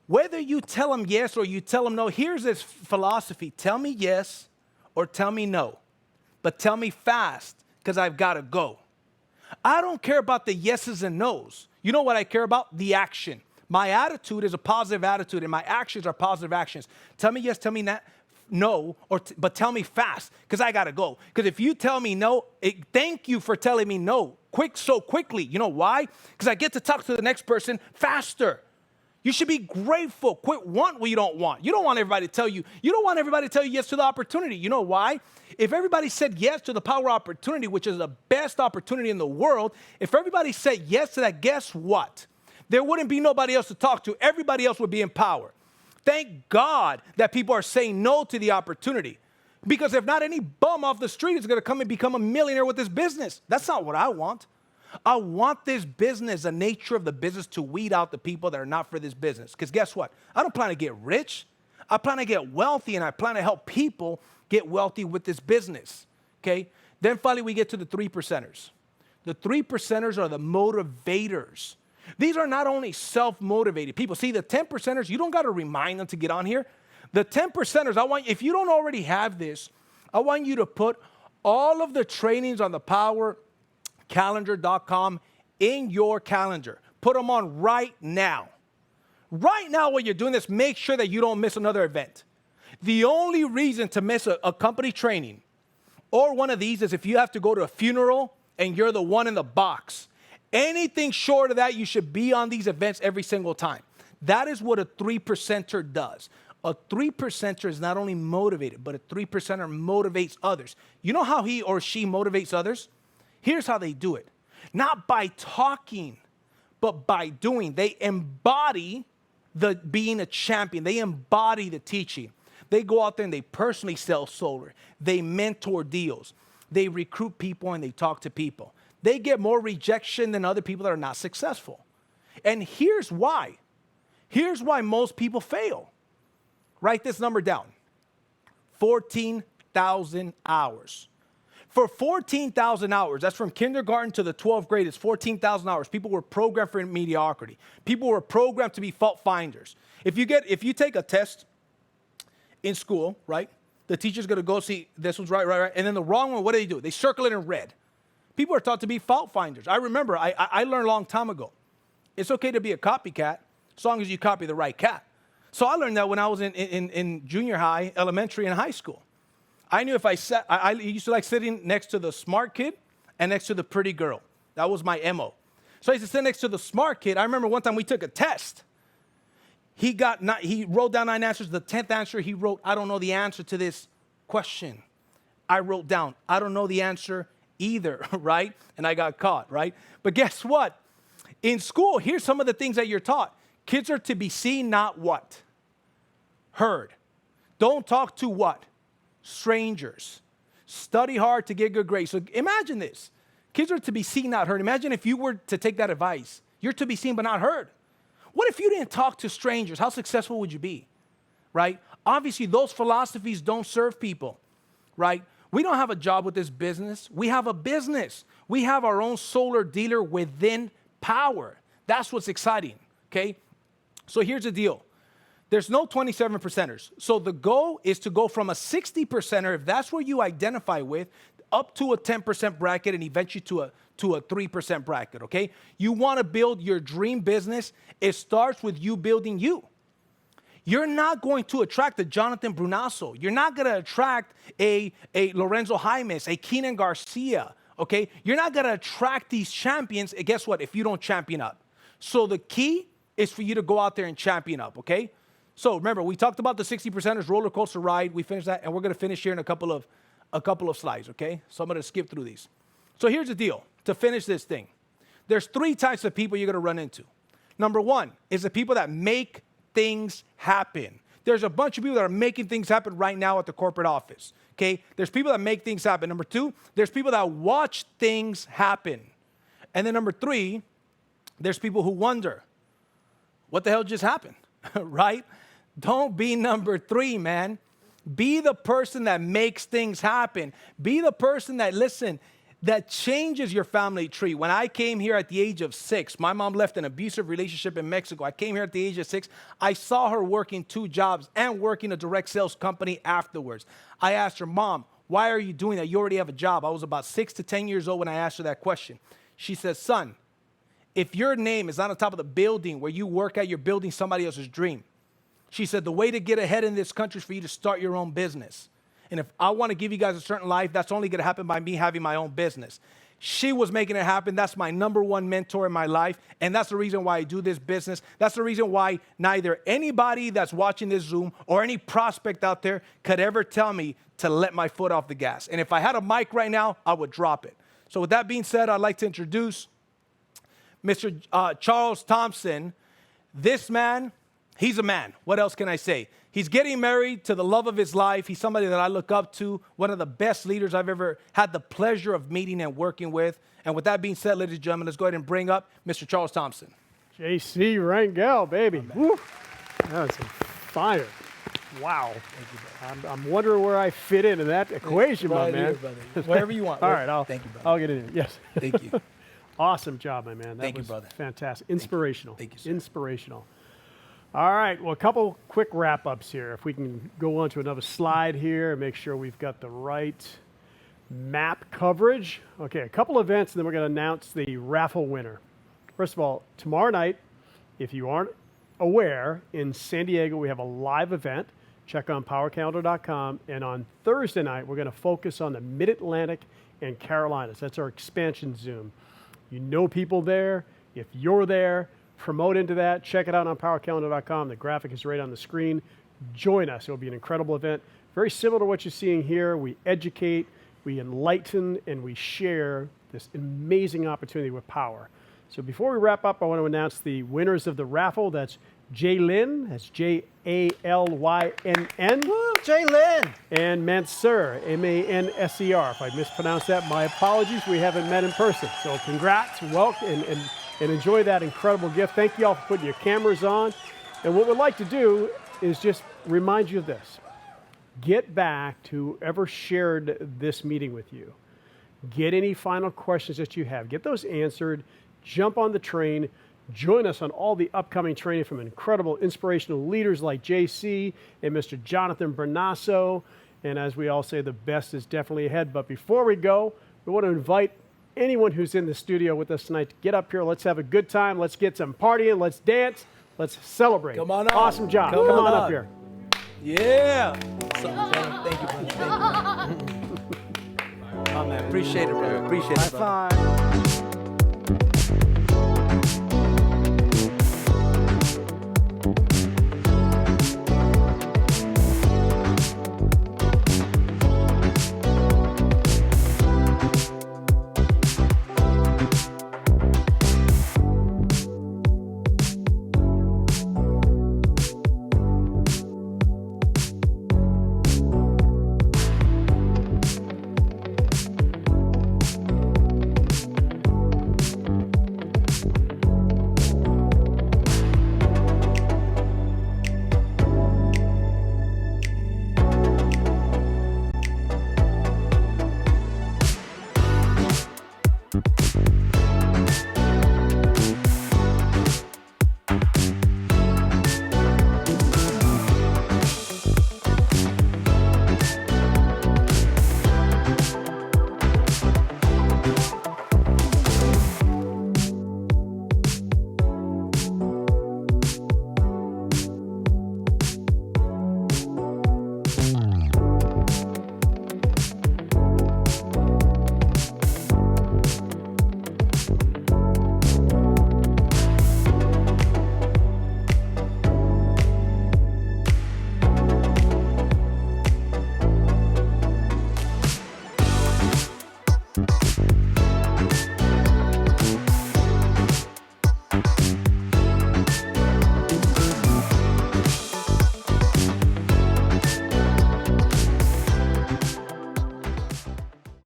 Whether you tell them yes or you tell them no, here's this philosophy. Tell me yes or tell me no, but tell me fast because I've got to go. I don't care about the yeses and nos. You know what I care about? The action. My attitude is a positive attitude and my actions are positive actions. Tell me yes, tell me no, but tell me fast because I got to go. Because if you tell me no, thank you for telling me no so quickly. You know why? Because I get to talk to the next person faster. You should be grateful. Quit want what you don't want. You don't want everybody to tell you. You don't want everybody to tell you yes to the opportunity. You know why? If everybody said yes to the Powur opportunity, which is the best opportunity in the world, if everybody said yes to that, guess what? There wouldn't be nobody else to talk to. Everybody else would be in power. Thank God that people are saying no to the opportunity. Because if not, any bum off the street is going to come and become a millionaire with this business. That's not what I want. I want this business, the nature of the business, to weed out the people that are not for this business. Because guess what? I don't plan to get rich. I plan to get wealthy, and I plan to help people get wealthy with this business. Okay? Then finally, we get to the 3%ers. The 3%ers are the motivators. These are not only self-motivated people. See, the 10%ers, you don't got to remind them to get on here. The 10%ers, if you don't already have this, I want you to put all of the trainings on the PowerCalendar.com in your calendar. Put them on right now. Right now, when you're doing this, make sure that you don't miss another event. The only reason to miss a company training or one of these is if you have to go to a funeral and you're the one in the box. Anything short of that, you should be on these events every single time. That is what a 3%er does. A 3%er is not only motivated, but a 3%er motivates others. You know how he or she motivates others? Here's how they do it. Not by talking, but by doing. They embody the being a champion. They embody the teaching. They go out there and they personally sell solar. They mentor deals. They recruit people and they talk to people. They get more rejection than other people that are not successful. And here's why. Here's why most people fail. Write this number down. 14,000 hours. For 14,000 hours, that's from kindergarten to the 12th grade, it's 14,000 hours. People were programmed for mediocrity. People were programmed to be fault finders. If you take a test in school, right, the teacher's going to go see this one's right, and then the wrong one, what do? They circle it in red. People are taught to be fault finders. I remember, I learned a long time ago. It's okay to be a copycat as long as you copy the right cat. So I learned that when I was in junior high, elementary, and high school. I knew if I used to like sitting next to the smart kid and next to the pretty girl. That was my MO. So I used to sit next to the smart kid. I remember one time we took a test. He wrote down 9 answers. The 10th answer he wrote, I don't know the answer to this question. I wrote down, I don't know the answer either, right? And I got caught, right? But guess what? In school, here's some of the things that you're taught. Kids are to be seen, not what? Heard. Don't talk to what? Strangers. Study hard to get good grades. So imagine this. Kids are to be seen, not heard. Imagine if you were to take that advice. You're to be seen but not heard. What if you didn't talk to strangers? How successful would you be? Right? Obviously, those philosophies don't serve people. Right? We don't have a job with this business. We have a business. We have our own solar dealer within Powur. That's what's exciting. Okay? So here's the deal. There's no 27%ers. So the goal is to go from a 60%er, if that's what you identify with, up to a 10% bracket and eventually to a 3% bracket, okay? You want to build your dream business. It starts with you building you. You're not going to attract a Jonathan Brunasso. You're not going to attract a Lorenzo Jaimes, a Keenan Garcia, okay? You're not going to attract these champions, and guess what, if you don't champion up. So the key is for you to go out there and champion up, okay? So remember, we talked about the 60%ers roller coaster ride. We finished that, and we're going to finish here in a couple of slides, okay? So I'm going to skip through these. So here's the deal. To finish this thing, there's 3 types of people you're going to run into. Number 1 is the people that make things happen. There's a bunch of people that are making things happen right now at the corporate office, okay? There's people that make things happen. Number 2, there's people that watch things happen. And then number 3, there's people who wonder, what the hell just happened, right? Don't be number 3, man. Be the person that makes things happen. Be the person that, listen, that changes your family tree. When I came here at the age of 6, my mom left an abusive relationship in Mexico. I came here at the age of 6. I saw her working 2 jobs and working a direct sales company afterwards. I asked her, Mom, why are you doing that? You already have a job. I was about 6 to 10 years old when I asked her that question. She says, son, if your name is on the top of the building where you work at, you're building somebody else's dream. She said, the way to get ahead in this country is for you to start your own business. And if I want to give you guys a certain life, that's only going to happen by me having my own business. She was making it happen. That's my #1 mentor in my life. And that's the reason why I do this business. That's the reason why neither anybody that's watching this Zoom or any prospect out there could ever tell me to let my foot off the gas. And if I had a mic right now, I would drop it. So with that being said, I'd like to introduce Mr. Charles Thompson. This man, he's a man. What else can I say? He's getting married to the love of his life. He's somebody that I look up to, one of the best leaders I've ever had the pleasure of meeting and working with. And with that being said, ladies and gentlemen, let's go ahead and bring up Mr. Charles Thompson. JC Rangel, baby. Woo. That's fire. Wow. Thank you, I'm wondering where I fit into that equation, my man. Here, brother. Wherever you want. All right, thank you, brother. I'll get in it. Yes. Thank you. Awesome job, my man. That Thank you, was brother. fantastic. Inspirational. Thank you, sir. Inspirational. All right, well, a couple quick wrap-ups here. If we can go on to another slide here and make sure we've got the right map coverage. Okay, a couple events, and then we're going to announce the raffle winner. First of all, tomorrow night, if you aren't aware, in San Diego, we have a live event. Check on powercalendar.com. And on Thursday night, we're going to focus on the Mid-Atlantic and Carolinas. That's our expansion Zoom. You know people there. If you're there, promote into that. Check it out on powercalendar.com. The graphic is right on the screen. Join us. It'll be an incredible event. Very similar to what you're seeing here. We educate, we enlighten, and we share this amazing opportunity with Powur. So before we wrap up, I want to announce the winners of the raffle. That's Jaylyn. That's Jalynn. Woo, Jaylyn. And Manser, Manser. If I mispronounced that, my apologies. We haven't met in person. So congrats, welcome, and enjoy that incredible gift. Thank you all for putting your cameras on. And what we'd like to do is just remind you of this. Get back to whoever shared this meeting with you. Get any final questions that you have. Get those answered. Jump on the train. Join us on all the upcoming training from incredible, inspirational leaders like JC and Mr. Jonathan Bernasso. And as we all say, the best is definitely ahead. But before we go, we want to invite anyone who's in the studio with us tonight to get up here. Let's have a good time. Let's get some partying. Let's dance. Let's celebrate. Come on up. Awesome job. Come on on up up. here. Yeah. Thank you, brother. Thank you. Oh, man. Appreciate it, brother. Appreciate it, brother. High five.